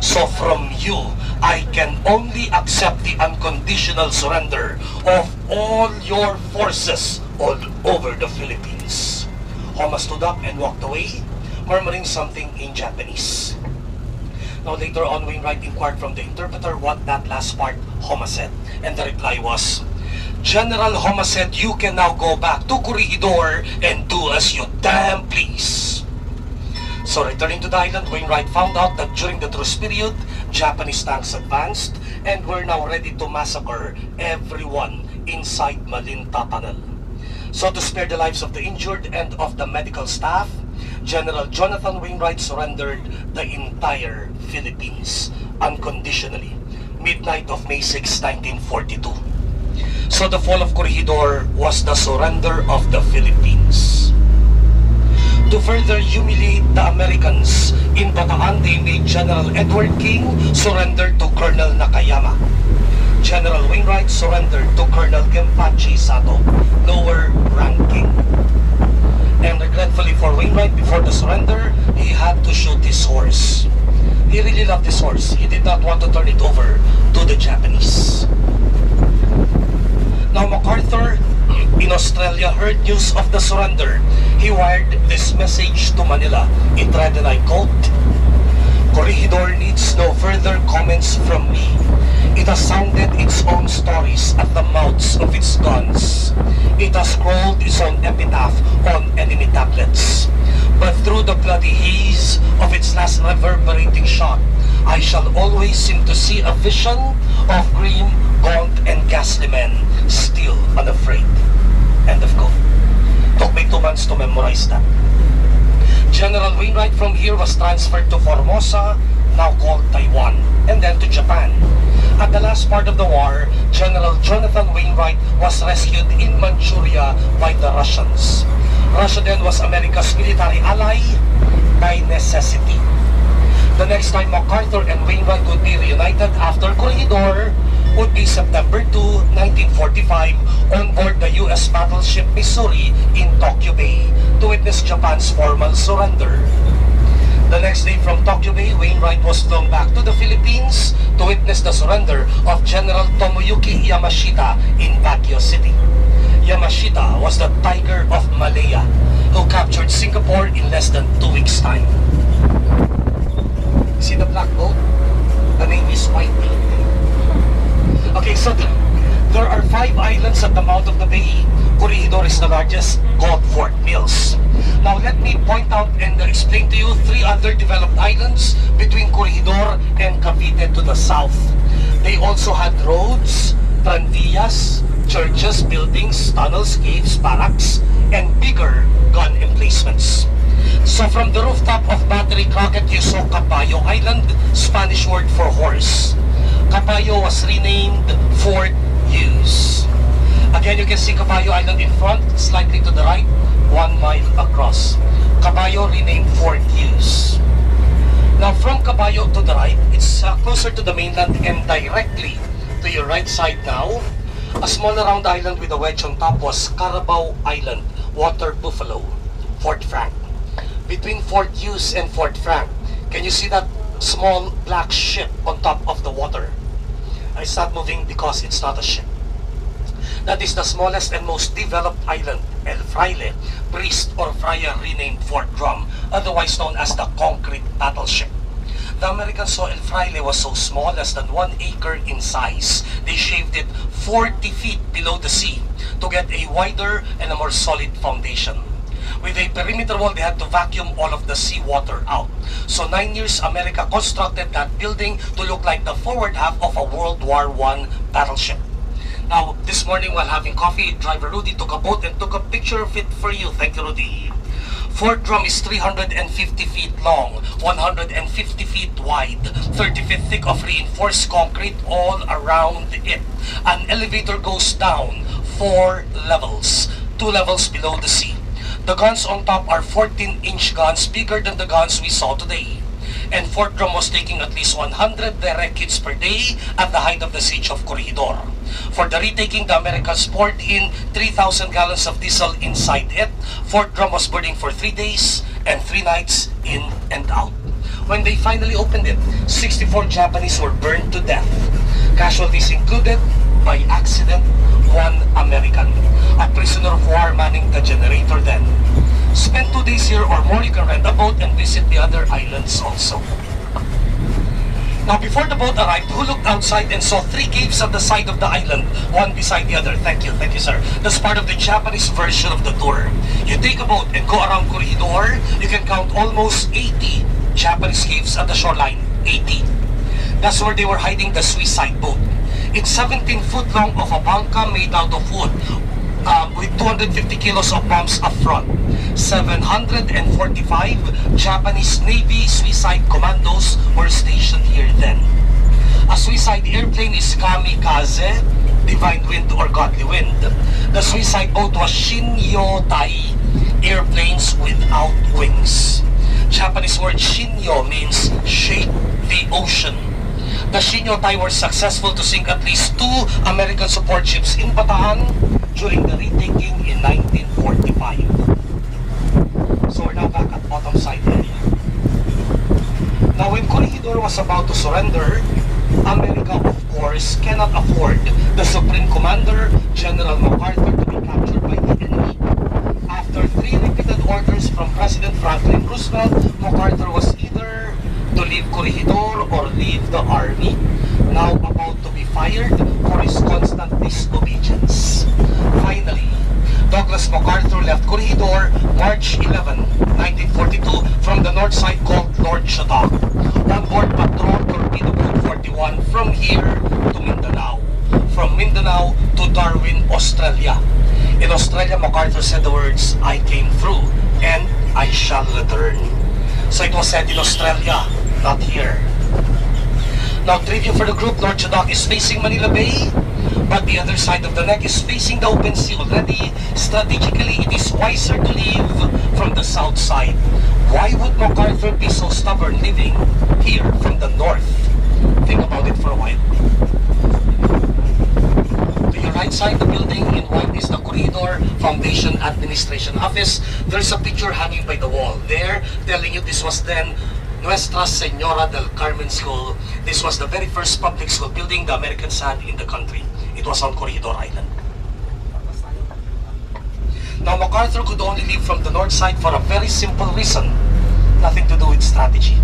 So from you, I can only accept the unconditional surrender of all your forces all over the Philippines." Homa stood up and walked away, murmuring something in Japanese. Now later on, Wainwright inquired from the interpreter what that last part Homa said, and the reply was, "General Homa said you can now go back to Corregidor and do as you damn please." So returning to the island, Wainwright found out that during the truce period, Japanese tanks advanced and were now ready to massacre everyone inside Malinta Tunnel. So to spare the lives of the injured and of the medical staff, General Jonathan Wainwright surrendered the entire Philippines unconditionally, midnight of May 6, 1942. So the fall of Corregidor was the surrender of the Philippines. To further humiliate the Americans, in Bataan they made General Edward King surrender to Colonel Nakayama. General Wainwright surrendered to Colonel Kempachi Sato, lower ranking. And regretfully for Wainwright, before the surrender, he had to shoot his horse. He really loved his horse. He did not want to turn it over to the Japanese. Now MacArthur in Australia heard news of the surrender. He wired this message to Manila. It read, and I quote, "Corregidor needs no further comments from me. It has sounded its own stories at the mouths of its guns. It has scrawled its own epitaph on enemy tablets. But through the bloody haze of its last reverberating shot, I shall always seem to see a vision of grim, gaunt, and ghastly men, still unafraid." End of quote. Took me 2 months to memorize that. General Wainwright from here was transferred to Formosa, now called Taiwan, and then to Japan. At the last part of the war, General Jonathan Wainwright was rescued in Manchuria by the Russians. Russia then was America's military ally by necessity. The next time MacArthur and Wainwright would be reunited after Corregidor would be September 2, 1945 on board the U.S. battleship Missouri in Tokyo Bay to witness Japan's formal surrender. The next day from Tokyo Bay, Wainwright was flown back to the Philippines to witness the surrender of General Tomoyuki Yamashita in Baguio City. Yamashita was the Tiger of Malaya who captured Singapore in less than 2 weeks' time. See the black boat? The name is Whitey. Okay, so there are 5 islands at the mouth of the bay. Corregidor is the largest, called Fort Mills. Now let me point out and explain to you 3 other developed islands between Corregidor and Cavite to the south. They also had roads, tranvías, churches, buildings, tunnels, caves, barracks, and bigger gun emplacements. So from the rooftop of Battery Crockett, you saw Caballo Island, Spanish word for horse. Caballo was renamed Fort Hughes. Again, you can see Caballo Island in front, slightly to the right, 1 mile across. Caballo renamed Fort Hughes. Now from Caballo to the right, it's closer to the mainland and directly to your right side now. A small round island with a wedge on top was Carabao Island, Water Buffalo, Fort Frank. Between Fort Hughes and Fort Frank, can you see that small black ship on top of the water? It's not moving because it's not a ship. That is the smallest and most developed island, El Fraile, priest or friar renamed Fort Drum, otherwise known as the concrete battleship. The Americans saw El Fraile was so small, less than 1 acre in size. They shaved it 40 feet below the sea to get a wider and a more solid foundation. With a perimeter wall, they had to vacuum all of the seawater out. So 9 years, America constructed that building to look like the forward half of a World War I battleship. Now, this morning while having coffee, driver Rudy took a boat and took a picture of it for you. Thank you, Rudy. Fort Drum is 350 feet long, 150 feet wide, 30 feet thick of reinforced concrete all around it. An elevator goes down 4 levels, 2 levels below the sea. The guns on top are 14-inch guns, bigger than the guns we saw today. And Fort Drum was taking at least 100 direct hits per day at the height of the siege of Corregidor. For the retaking, the Americans poured in 3,000 gallons of diesel inside it. Fort Drum was burning for 3 days and 3 nights in and out. When they finally opened it, 64 Japanese were burned to death. Casualties included, by accident, 1 American, a prisoner of war manning the generator then. Spend 2 days here or more, you can rent a boat and visit the other islands also. Now before the boat arrived, who looked outside and saw 3 caves at the side of the island, one beside the other? Thank you sir. That's part of the Japanese version of the tour. You take a boat and go around Corregidor, you can count almost 80 Japanese caves at the shoreline. 80. That's where they were hiding the suicide boat. It's 17 foot long of a banca made out of wood. with 250 kilos of bombs up front. 745 Japanese Navy suicide commandos were stationed here then. A suicide airplane is kamikaze, divine wind or godly wind. The suicide boat was Shinyo-tai, airplanes without wings. Japanese word Shinyo means shake the ocean. The Shinyo-tai were successful to sink at least 2 American support ships in Bataan during the retaking in 1945. So we're now back at bottom side area. Now when Corregidor was about to surrender, America of course cannot afford the Supreme Commander, General MacArthur, to be captured by the enemy. After 3 repeated orders from President Franklin Roosevelt, MacArthur was either to leave Corregidor or leave the army, now about to be fired for his constant disobedience. Finally, Douglas MacArthur left Corregidor March 11, 1942 from the north side called Lord Shaddock on board Patrol Torpedo Boat 41 from here to Mindanao, from Mindanao to Darwin, Australia. In Australia, MacArthur said the words, "I came through and I shall return." So it was said in Australia, not here. Now trivia for the group, Lord Shaddock is facing Manila Bay, but the other side of the neck is facing the open sea already. Strategically, it is wiser to leave from the south side. Why would MacArthur be so stubborn living here from the north? Think about it for a while. To your right side, the building in white is the Corregidor Foundation Administration Office. There's a picture hanging by the wall there telling you this was then Nuestra Senora del Carmen School. This was the very first public school building the Americans had in the country. It was on Corregidor Island. Now MacArthur could only leave from the north side for a very simple reason. Nothing to do with strategy.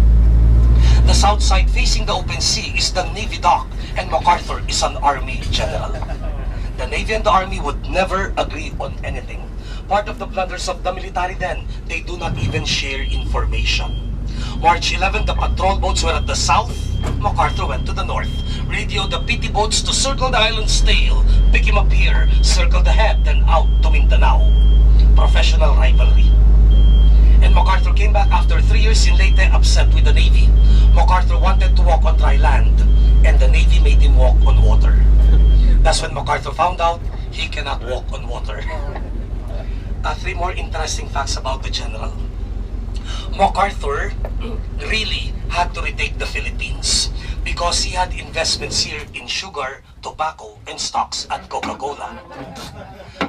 The south side facing the open sea is the Navy dock, and MacArthur is an Army general. The Navy and the Army would never agree on anything. Part of the blunders of the military then, they do not even share information. March 11, the patrol boats were at the south. MacArthur went to the north. Radioed the PT boats to circle the island's tail, pick him up here, circle the head, then out to Mindanao. Professional rivalry. And MacArthur came back after 3 years in Leyte, upset with the Navy. MacArthur wanted to walk on dry land, and the Navy made him walk on water. That's when MacArthur found out he cannot walk on water. 3 more interesting facts about the general. MacArthur really had to retake the Philippines because he had investments here in sugar, tobacco, and stocks at Coca-Cola.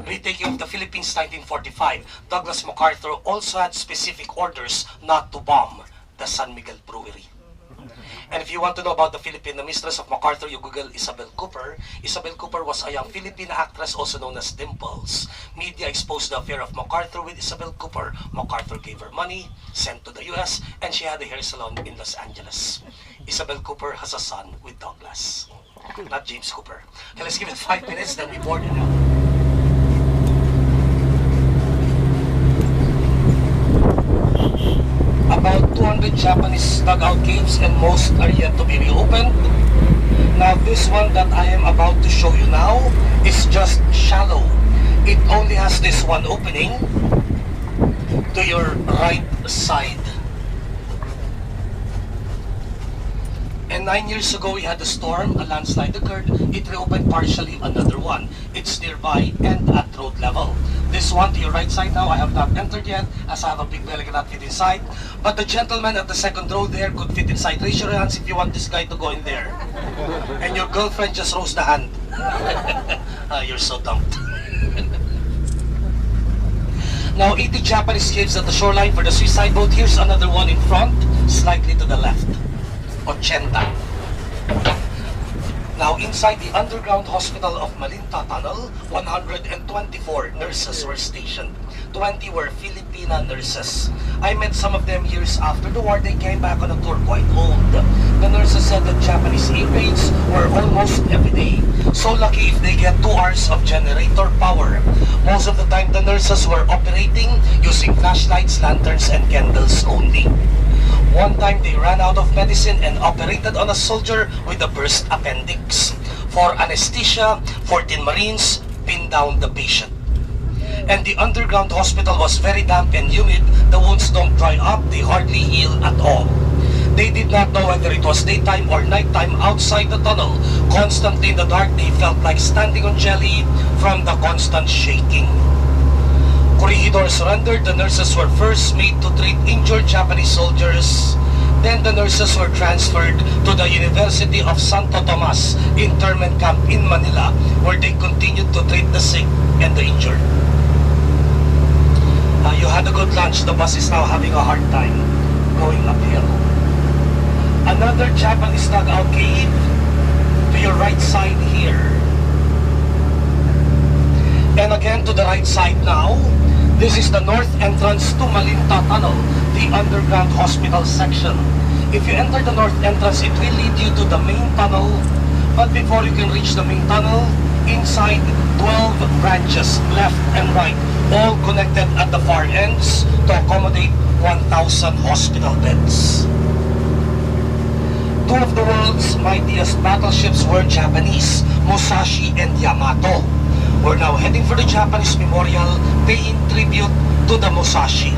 Retaking of the Philippines 1945, Douglas MacArthur also had specific orders not to bomb the San Miguel Brewery. And if you want to know about the Philippine mistress of MacArthur, you Google Isabel Cooper. Isabel Cooper was a young Philippine actress also known as Dimples. Media exposed the affair of MacArthur with Isabel Cooper. MacArthur gave her money, sent to the US, and she had a hair salon in Los Angeles. Isabel Cooper has a son with Douglas, not James Cooper. Okay, let's give it 5 minutes, then we board it out. About 200 Japanese dugout caves, and most are yet to be reopened. Now this one that I am about to show you now is just shallow. It only has this one opening to your right side. And 9 years ago we had a storm, a landslide occurred, it reopened partially another one. It's nearby and at road level. This one to your right side now, I have not entered yet as I have a big belly, cannot fit inside. But the gentleman at the second row there could fit inside. Raise your hands if you want this guy to go in there. And your girlfriend just rose the hand. You're so dumped. Now 80 Japanese caves at the shoreline for the suicide boat. Here's another one in front, slightly to the left. 80. Now inside the underground hospital of Malinta Tunnel, 124 nurses were stationed. 20 were Filipina nurses. I met some of them years after the war. They came back on a tour quite old. The nurses said that Japanese air raids were almost every day. So lucky if they get 2 hours of generator power. Most of the time the nurses were operating using flashlights, lanterns, and candles only. One time they ran out of medicine and operated on a soldier with a burst appendix. For anesthesia, 14 Marines pinned down the patient. And the underground hospital was very damp and humid. The wounds don't dry up, they hardly heal at all. They did not know whether it was daytime or nighttime outside the tunnel. Constantly in the dark, they felt like standing on jelly from the constant shaking. Corregidor surrendered. The nurses were first made to treat injured Japanese soldiers. Then the nurses were transferred to the University of Santo Tomas internment camp in Manila, where they continued to treat the sick and the injured. You had a good lunch. The bus is now having a hard time going uphill. Another Japanese dugout cave to your right side here. And again to the right side now. This is the north entrance to Malinta Tunnel, the underground hospital section. If you enter the north entrance, it will lead you to the main tunnel. But before you can reach the main tunnel, inside 12 branches, left and right, all connected at the far ends to accommodate 1,000 hospital beds. Two of the world's mightiest battleships were Japanese, Musashi and Yamato. We're now heading for the Japanese memorial, paying tribute to the Musashi.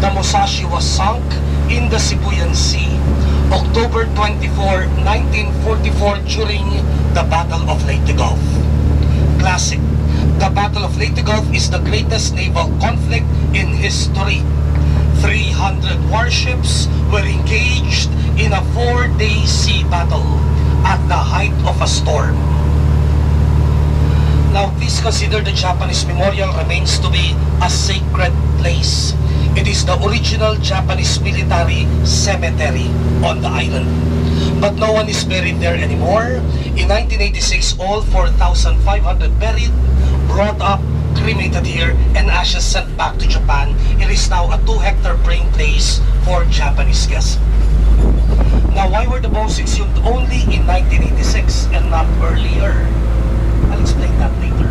The Musashi was sunk in the Sibuyan Sea, October 24, 1944, during the Battle of Leyte Gulf. Classic. The Battle of Leyte Gulf is the greatest naval conflict in history. 300 warships were engaged in a 4-day sea battle at the height of a storm. Now, please consider the Japanese memorial remains to be a sacred place. It is the original Japanese military cemetery on the island. But no one is buried there anymore. In 1986, all 4,500 buried, brought up, cremated here, and ashes sent back to Japan. It is now a 2-hectare praying place for Japanese guests. Now, why were the bombs exhumed only in 1986 and not earlier? I'll explain that later.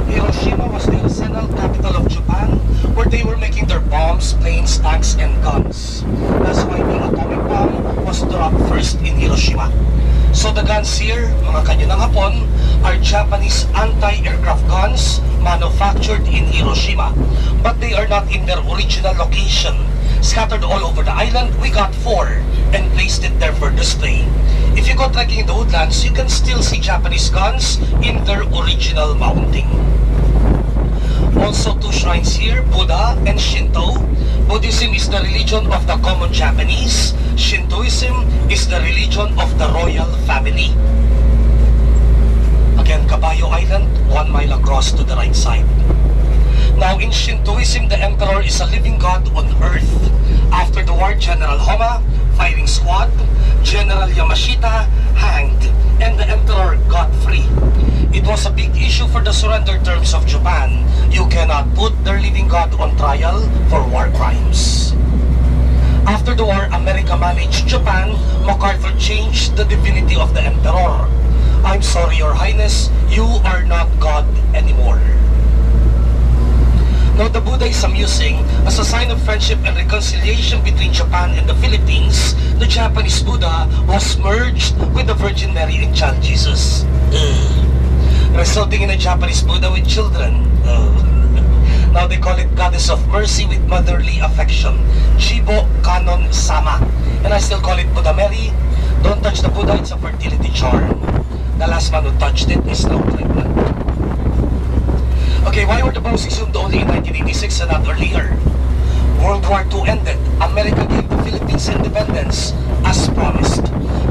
Hiroshima was the arsenal capital of Japan, where they were making their bombs, planes, tanks, and guns. That's why the atomic bomb was dropped first in Hiroshima. So the guns here, mga kanyo ng Hapon, are Japanese anti-aircraft guns manufactured in Hiroshima. But they are not in their original location. Scattered all over the island, we got 4 and placed it there for display. If you go trekking in the woodlands, you can still see Japanese guns in their original mounting. Also 2 shrines here, Buddha and Shinto. Buddhism is the religion of the common Japanese. Shintoism is the religion of the royal family. Again, Caballo Island, 1 mile across to the right side. Now, in Shintoism, the emperor is a living god on earth. After the war, General Homa, firing squad, General Yamashita hanged, and the emperor got free. It was a big issue for the surrender terms of Japan. You cannot put their living god on trial for war crimes. After the war, America managed Japan. MacArthur changed the divinity of the emperor. I'm sorry, Your Highness, you are not God anymore. Now, the Buddha is amusing. As a sign of friendship and reconciliation between Japan and the Philippines, the Japanese Buddha was merged with the Virgin Mary and Child Jesus. Resulting in a Japanese Buddha with children. Now they call it Goddess of Mercy with motherly affection. Chibo Kanon Sama. And I still call it Buddha Mary. Don't touch the Buddha, it's a fertility charm. The last man who touched it is now pregnant. Okay, why were the bombs exhumed only in 1986 and not earlier? World War II ended. America gave the Philippines independence, as promised,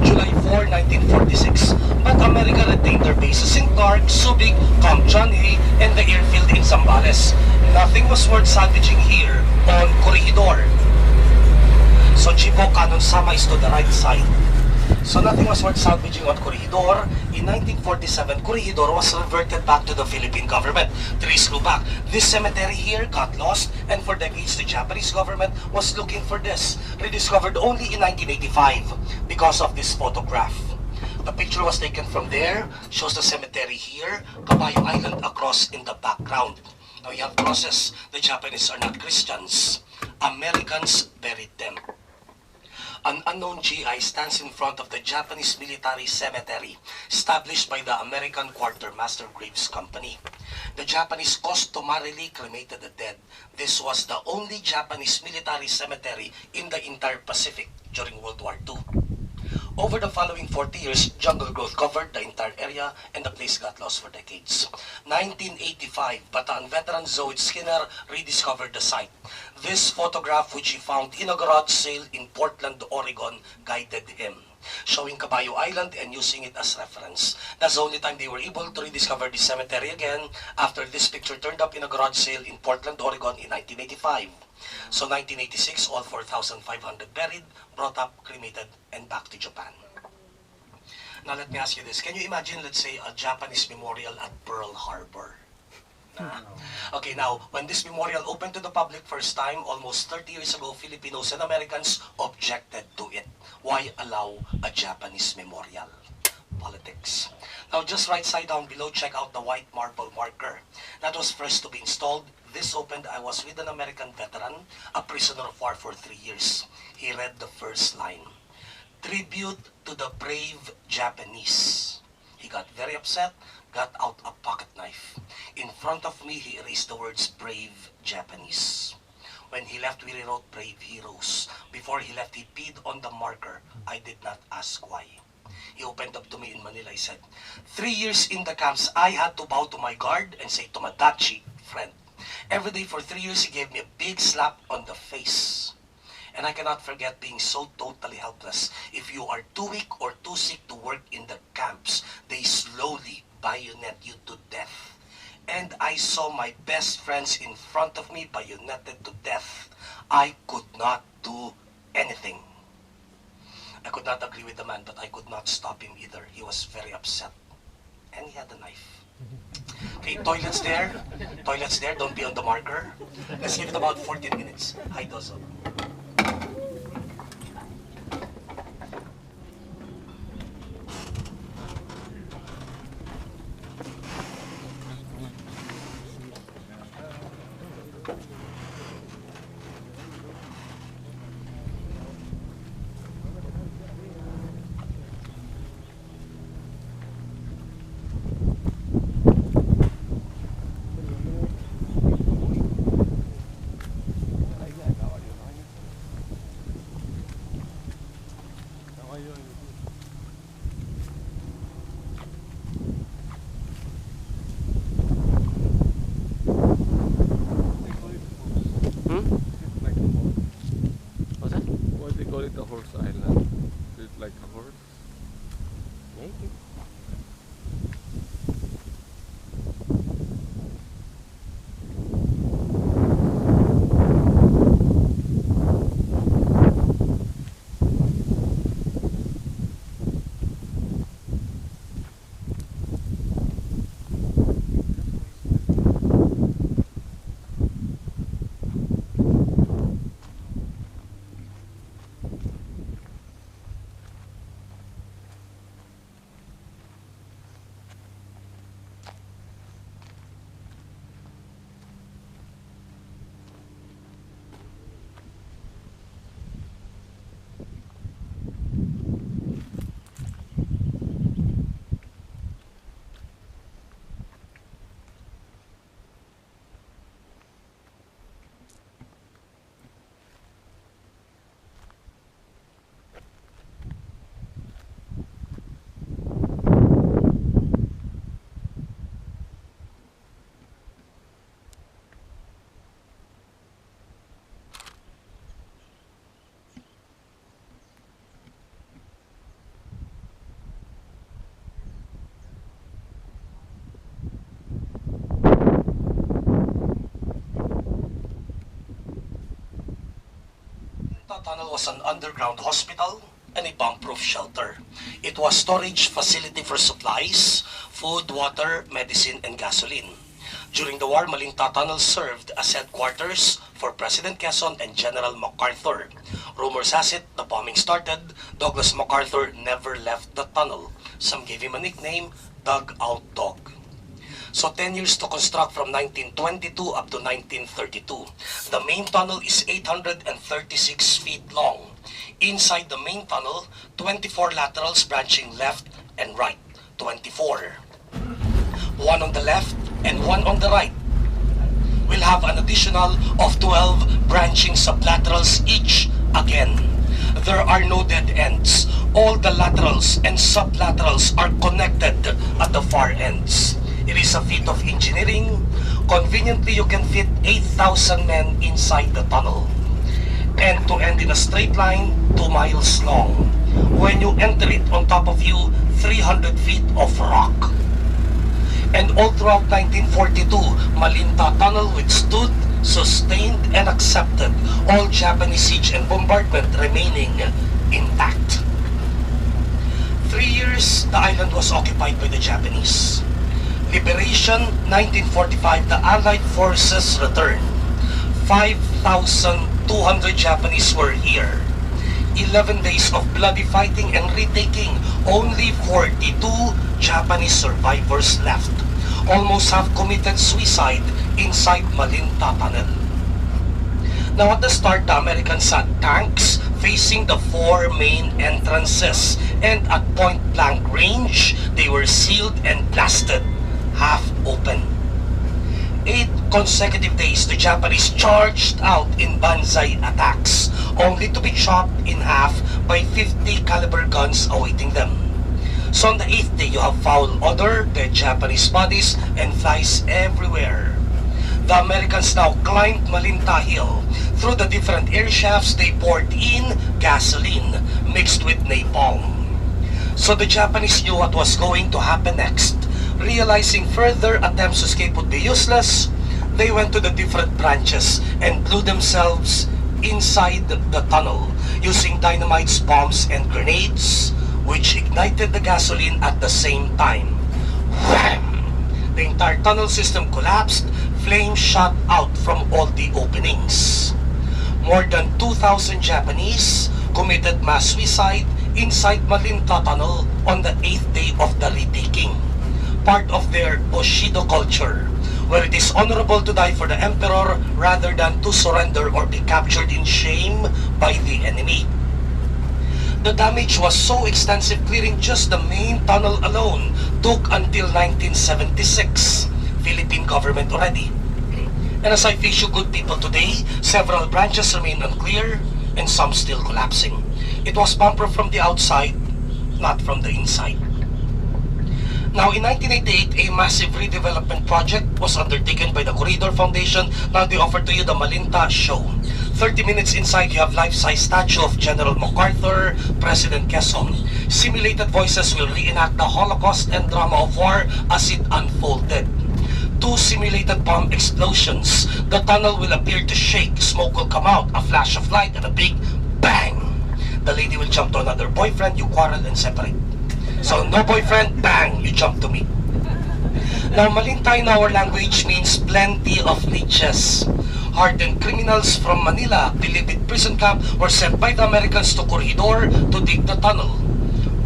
July 4, 1946. But America retained their bases in Clark, Subic, Camp John Hay, and the airfield in Zambales. Nothing was worth salvaging here on Corregidor. So Chibo Kanon Sama is to the right side. So nothing was worth salvaging on Corregidor. In 1947, Corregidor was reverted back to the Philippine government. 3 years back, this cemetery here got lost, and for decades the Japanese government was looking for this. Rediscovered only in 1985 because of this photograph. The picture was taken from there, shows the cemetery here, Caballo Island across in the background. Now you have crosses. The Japanese are not Christians. Americans buried them. An unknown GI stands in front of the Japanese military cemetery, established by the American Quartermaster Graves Company. The Japanese customarily cremated the dead. This was the only Japanese military cemetery in the entire Pacific during World War II. Over the following 40 years, jungle growth covered the entire area and the place got lost for decades. 1985, Bataan veteran Zoid Skinner rediscovered the site. This photograph, which he found in a garage sale in Portland, Oregon, guided him, showing Caballo Island and using it as reference. That's the only time they were able to rediscover the cemetery again after this picture turned up in a garage sale in Portland, Oregon in 1985. So 1986, all 4,500 buried, brought up, cremated, and back to Japan. Now let me ask you this. Can you imagine, let's say, a Japanese memorial at Pearl Harbor? Okay, now, when this memorial opened to the public first time, almost 30 years ago, Filipinos and Americans objected to it. Why allow a Japanese memorial? Politics. Now, just right side down below, check out the white marble marker. That was first to be installed. This opened, I was with an American veteran, a prisoner of war for 3 years. He read the first line, "Tribute to the brave Japanese." He got very upset, got out a pocket knife. In front of me, he erased the words "brave Japanese." When he left, we rewrote "brave heroes." Before he left, he peed on the marker. I did not ask why. He opened up to me in Manila. He said, 3 years in the camps, I had to bow to my guard and say "Tomodachi," friend. Every day for 3 years, he gave me a big slap on the face. And I cannot forget being so totally helpless. If you are too weak or too sick to work in the camps, they slowly bayonet you to death. And I saw my best friends in front of me bayoneted to death. I could not do anything. I could not agree with the man, but I could not stop him either. He was very upset. And he had a knife. Okay, toilets there. Toilets there. Don't be on the marker. Let's give it about 14 minutes. Hi, Dozo. What's that? Why they call it a horse island? Is it like a horse? Maybe. The tunnel was an underground hospital and a bomb-proof shelter. It was storage facility for supplies, food, water, medicine, and gasoline. During the war, Malinta Tunnel served as headquarters for President Quezon and General MacArthur. Rumors has it the bombing started, Douglas MacArthur never left the tunnel. Some gave him a nickname, Dugout Dog. So 10 years to construct from 1922 up to 1932. The main tunnel is 836 feet long. Inside the main tunnel, 24 laterals branching left and right, 24. One on the left and one on the right will have an additional of 12 branching sublaterals each. Again, there are no dead ends. All the laterals and sublaterals are connected at the far ends. It is a feat of engineering. Conveniently, you can fit 8,000 men inside the tunnel. End to end in a straight line, 2 miles long. When you enter it, on top of you, 300 feet of rock. And all throughout 1942, Malinta Tunnel withstood, sustained, and accepted all Japanese siege and bombardment, remaining intact. 3 years, the island was occupied by the Japanese. Liberation, 1945, the Allied forces returned. 5,200 Japanese were here. 11 days of bloody fighting and retaking. Only 42 Japanese survivors left. Almost half committed suicide inside Malinta Tunnel. Now at the start, the Americans had tanks facing the 4 main entrances, and at point-blank range, they were sealed and blasted, half open. 8 consecutive days, the Japanese charged out in banzai attacks, only to be chopped in half by 50 caliber guns awaiting them. So on the 8th day, you have foul odor, dead Japanese bodies, and flies everywhere. The Americans now climbed Malinta Hill. Through the different air shafts, they poured in gasoline mixed with napalm. So the Japanese knew what was going to happen next. Realizing further attempts to escape would be useless, they went to the different branches and blew themselves inside the tunnel using dynamites, bombs, and grenades, which ignited the gasoline at the same time. Wham! The entire tunnel system collapsed, flames shot out from all the openings. More than 2,000 Japanese committed mass suicide inside Malinta Tunnel on the 8th day of the retaking. Part of their Bushido culture, where it is honorable to die for the emperor rather than to surrender or be captured in shame by the enemy. The damage was so extensive, clearing just the main tunnel alone took until 1976. Philippine government already. And as I face you good people today, several branches remain unclear and some still collapsing. It was bumper from the outside, not from the inside. Now, in 1988, a massive redevelopment project was undertaken by the Corregidor Foundation. Now they offer to you the Malinta Show. 30 minutes inside, you have life-size statue of General MacArthur, President Quezon. Simulated voices will reenact the Holocaust and drama of war as it unfolded. 2 simulated bomb explosions. The tunnel will appear to shake, smoke will come out, a flash of light, and a big bang. The lady will jump to another boyfriend, you quarrel and separate. So no boyfriend, bang, you jump to me. Now Malinta in our language means plenty of leeches. Hardened criminals from Manila, Bilibid prison camp, were sent by the Americans to Corregidor to dig the tunnel.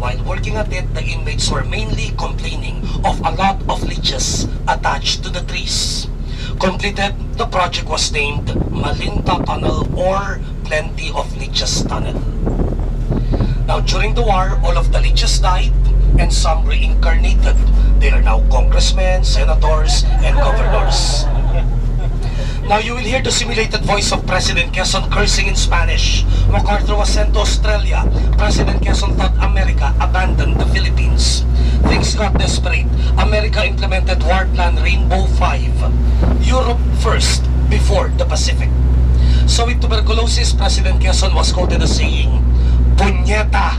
While working at it, the inmates were mainly complaining of a lot of leeches attached to the trees. Completed, the project was named Malinta Tunnel or Plenty of Leeches Tunnel. Now during the war, all of the leeches died and some reincarnated. They are now congressmen, senators, and governors. Now you will hear the simulated voice of President Quezon cursing in Spanish. MacArthur was sent to Australia. President Quezon thought America abandoned the Philippines. Things got desperate. America implemented War Plan Rainbow 5. Europe first, before the Pacific. So with tuberculosis, President Quezon was quoted as saying, "Punyeta,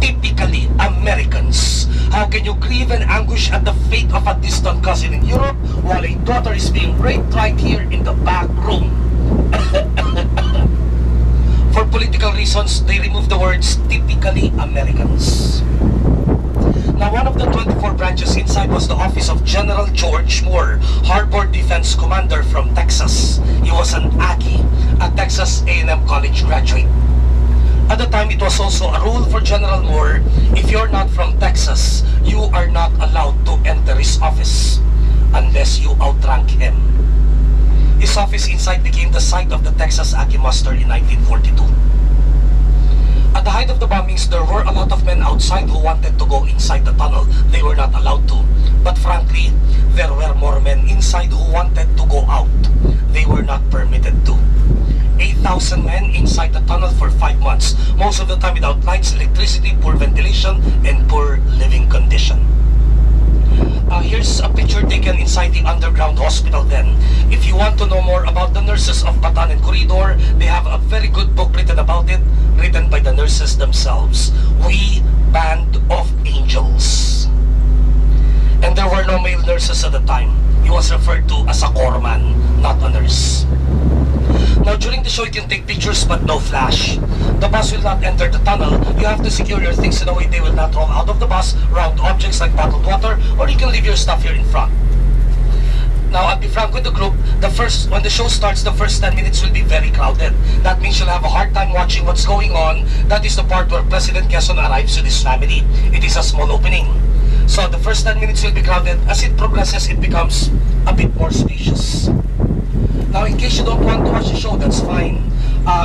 typically Americans. How can you grieve and anguish at the fate of a distant cousin in Europe while a daughter is being raped right here in the back room?" For political reasons, they removed the words typically Americans. Now, one of the 24 branches inside was the office of General George Moore, Harbor Defense Commander from Texas. He was an Aggie, a Texas A&M College graduate. At the time, it was also a rule for General Moore, if you're not from Texas, you are not allowed to enter his office unless you outrank him. His office inside became the site of the Texas Aggie Muster in 1942. At the height of the bombings, there were a lot of men outside who wanted to go inside the tunnel. They were not allowed to. But frankly, there were more men inside who wanted to go out. They were not permitted to. 8,000 men inside the tunnel for 5 months, most of the time without lights, electricity, poor ventilation, and poor living condition. Here's a picture taken inside the underground hospital then. If you want to know more about the nurses of Batan and Corregidor, they have a very good book written about it, written by the nurses themselves. We Band of Angels. And there were no male nurses at the time. He was referred to as a corpsman, not a nurse. Now during the show you can take pictures but no flash. The bus will not enter the tunnel. You have to secure your things in a way they will not roll out of the bus, round objects like bottled water, or you can leave your stuff here in front. Now I'll be frank with the group, when the show starts, the first 10 minutes will be very crowded. That means you'll have a hard time watching what's going on. That is the part where President Quezon arrives with his family. It is a small opening. So the first 10 minutes will be crowded. As it progresses, it becomes a bit more spacious. Now, in case you don't want to watch the show, that's fine.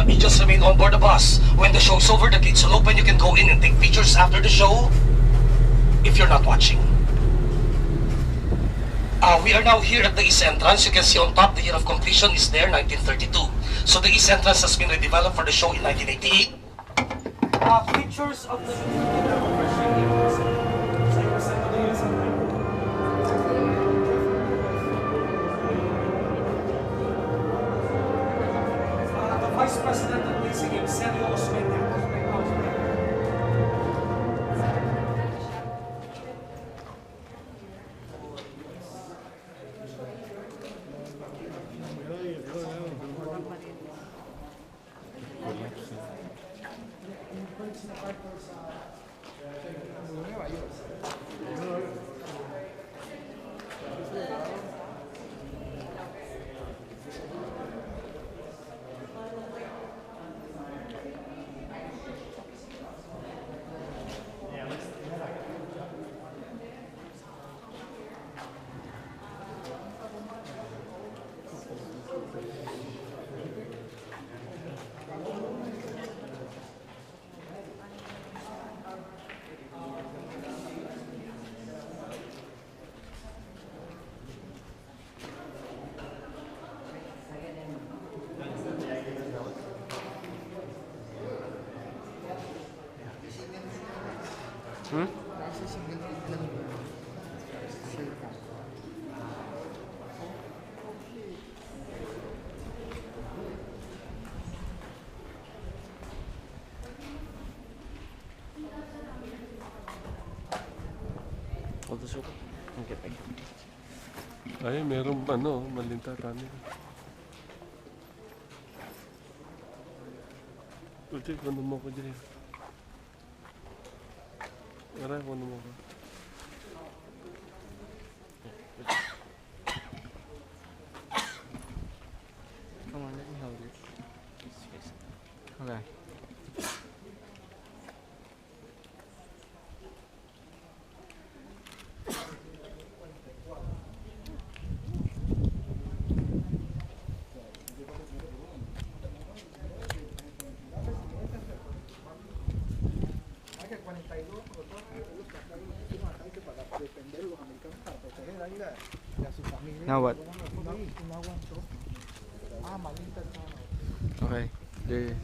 You just remain on board the bus. When the show's over, the gates will open. You can go in and take pictures after the show if you're not watching. We are now here at the East Entrance. You can see on top the year of completion is there, 1932. So the East Entrance has been redeveloped for the show in 1988. Pictures of the Vice President of Racing Game, Sergio Osmeña. Ay, merong malintatan. Uy, kuno mo ko dyan. Aray, kuno mo ko. Come on, let me hold it. Okay. Now what? Okay. There.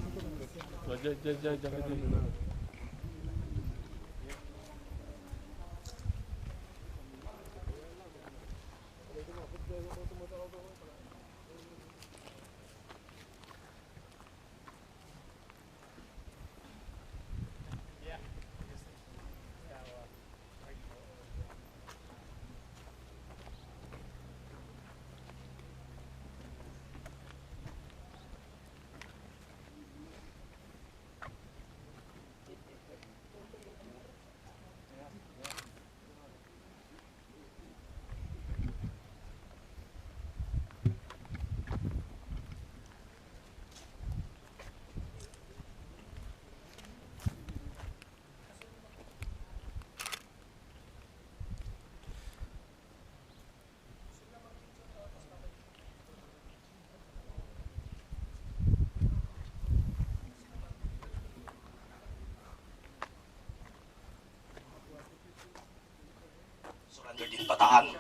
surrendered in Bataan.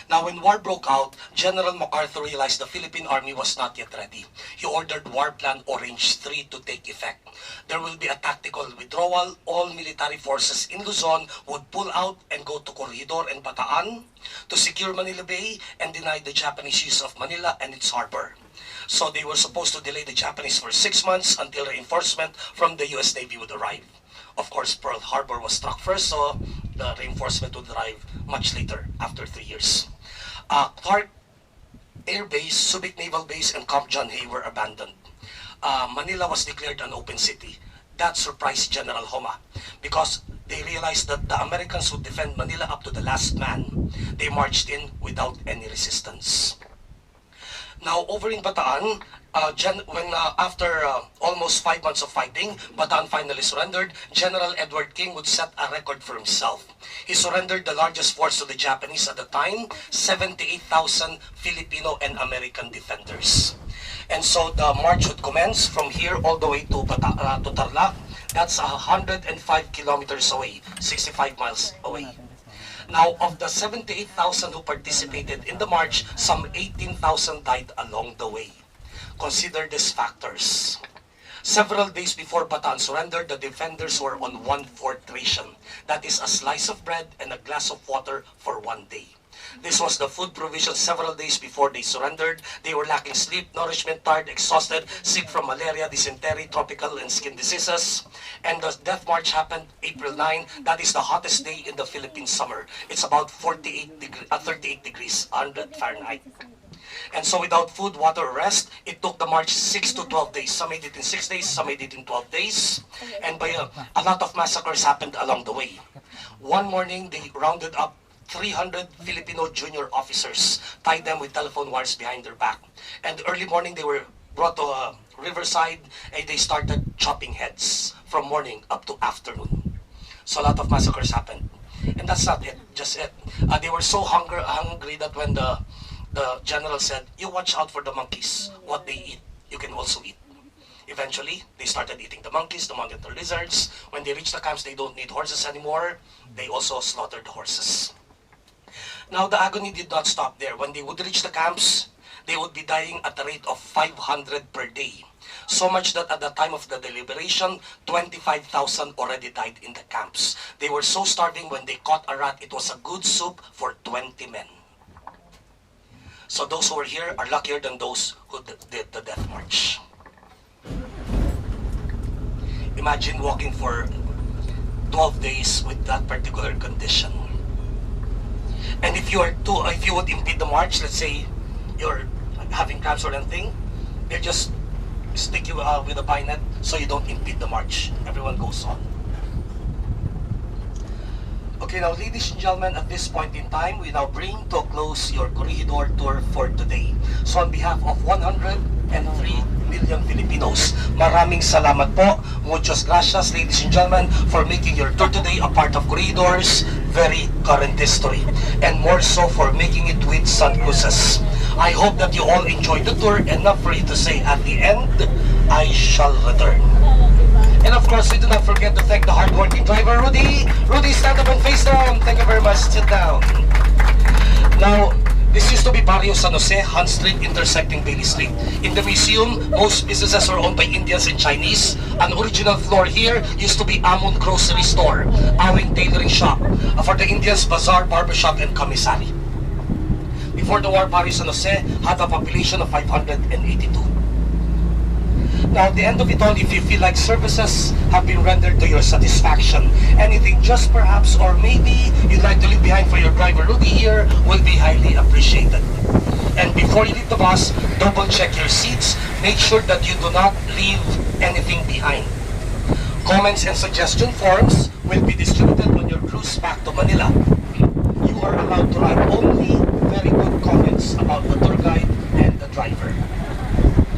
Now, when war broke out, General MacArthur realized the Philippine Army was not yet ready. He ordered War Plan Orange 3 to take effect. There will be a tactical withdrawal. All military forces in Luzon would pull out and go to Corregidor and Bataan to secure Manila Bay and deny the Japanese use of Manila and its harbor. So they were supposed to delay the Japanese for 6 months until reinforcement from the US Navy would arrive. Of course, Pearl Harbor was struck first, so the reinforcement would arrive much later, after 3 years. Clark Air Base, Subic Naval Base, and Camp John Hay were abandoned. Manila was declared an open city. That surprised General Homa because they realized that the Americans would defend Manila up to the last man. They marched in without any resistance. Now, over in Bataan, after almost 5 months of fighting, Bataan finally surrendered. General Edward King would set a record for himself. He surrendered the largest force to the Japanese at the time, 78,000 Filipino and American defenders. And so the march would commence from here all the way to Tarlac. That's 105 kilometers away, 65 miles away. Now, of the 78,000 who participated in the march, some 18,000 died along the way. Consider these factors. Several days before Bataan surrendered, the defenders were on 1/4 ration. That is a slice of bread and a glass of water for 1 day. This was the food provision several days before they surrendered. They were lacking sleep, nourishment, tired, exhausted, sick from malaria, dysentery, tropical and skin diseases. And the death march happened April 9. That is the hottest day in the Philippine summer. It's about 38 degrees, 100 Fahrenheit. And so without food, water, or rest, it took the march 6 to 12 days. Some made it in 6 days, some made it in 12 days. And by a lot of massacres happened along the way. One morning, they rounded up 300 Filipino junior officers, tied them with telephone wires behind their back. And early morning, they were brought to a riverside and they started chopping heads from morning up to afternoon. So a lot of massacres happened. And that's not it, just it. They were so hungry that when the general said, you watch out for the monkeys. What they eat, you can also eat. Eventually, they started eating the monkeys, the monitor lizards. When they reached the camps, they don't need horses anymore. They also slaughtered the horses. Now, the agony did not stop there. When they would reach the camps, they would be dying at a rate of 500 per day. So much that at the time of the deliberation, 25,000 already died in the camps. They were so starving when they caught a rat, it was a good soup for 20 men. So those who were here are luckier than those who did the death march. Imagine walking for 12 days with that particular condition. And if you would impede the march, let's say you're having cramps or anything, they just stick you with a bayonet so you don't impede the march. Everyone goes on. Okay, now ladies and gentlemen, at this point in time, we now bring to a close your Corregidor Tour for today. So on behalf of 103 million Filipinos, maraming salamat po. Muchas gracias, ladies and gentlemen, for making your tour today a part of Corregidor's very current history. And more so for making it with San Cruces. I hope that you all enjoyed the tour, and not for you to say at the end, I shall return. And of course, we do not forget to thank the hardworking driver, Rudy. Rudy, stand up and face down. Thank you very much. Sit down. Now, this used to be Barrio San Jose, Hunt Street, intersecting Bailey Street. In the museum, most businesses are owned by Indians and Chinese. An original floor here used to be Amon Grocery Store, Awing Tailoring Shop. For the Indians, Bazaar, Barbershop, and Commissary. Before the war, Barrio San Jose had a population of 582. Now, at the end of it all, if you feel like services have been rendered to your satisfaction, anything just perhaps or maybe you'd like to leave behind for your driver Rudy here will be highly appreciated. And before you leave the bus, double check your seats. Make sure that you do not leave anything behind. Comments and suggestion forms will be distributed on your cruise back to Manila. You are allowed to write only very good comments about the tour guide and the driver.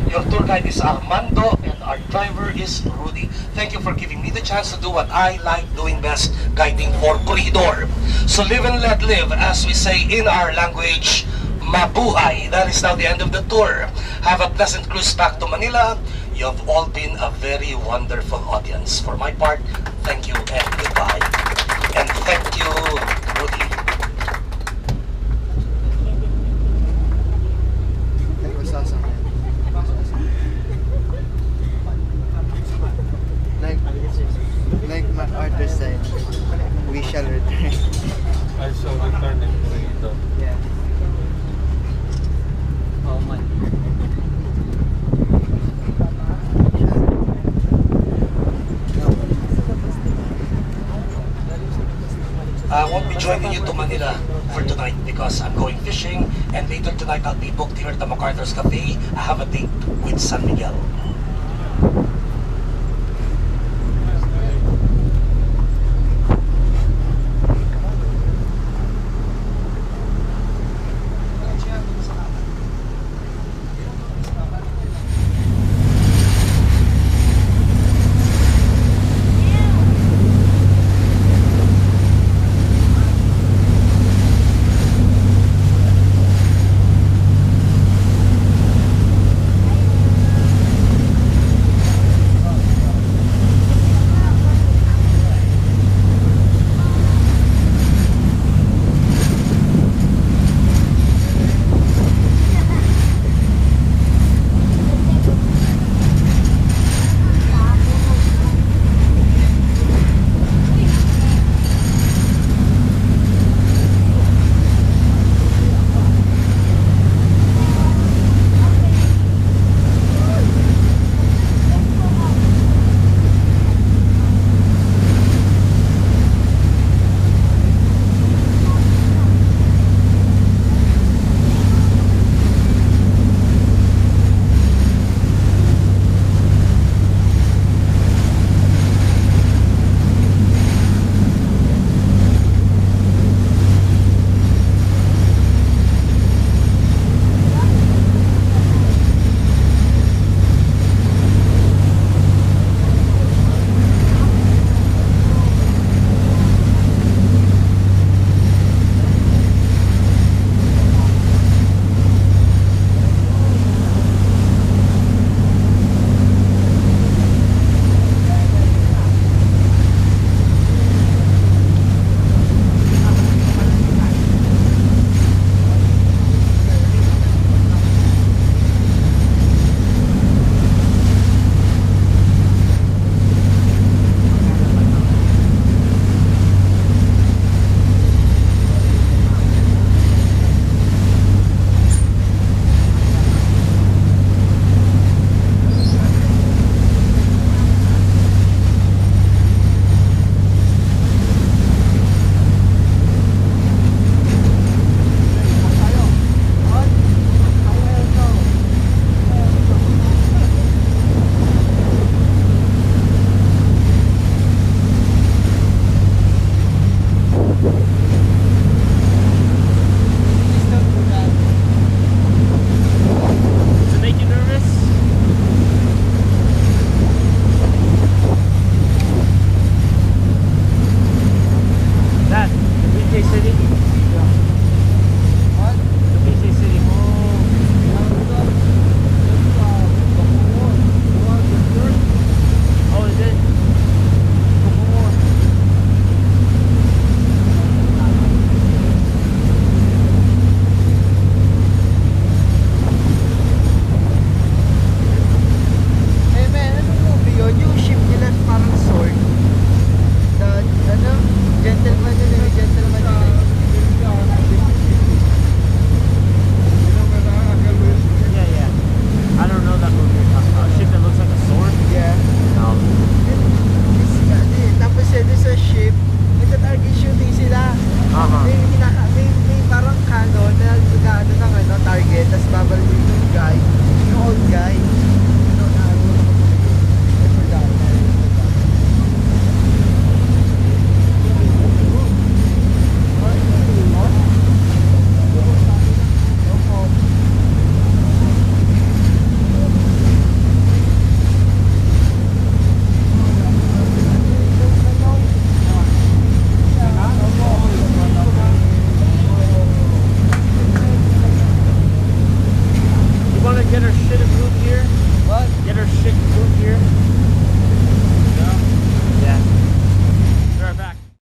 Your tour guide is Armando and our driver is Rudy. Thank you for giving me the chance to do what I like doing best, guiding for Corregidor. So live and let live, as we say in our language, mabuhay. That is now the end of the tour. Have a pleasant cruise back to Manila. You have all been a very wonderful audience. For my part, thank you and goodbye. And thank you, Rudy. joining you to Manila for tonight because I'm going fishing and later tonight I'll be booked here at the MacArthur's Cafe. I have a date with San Miguel.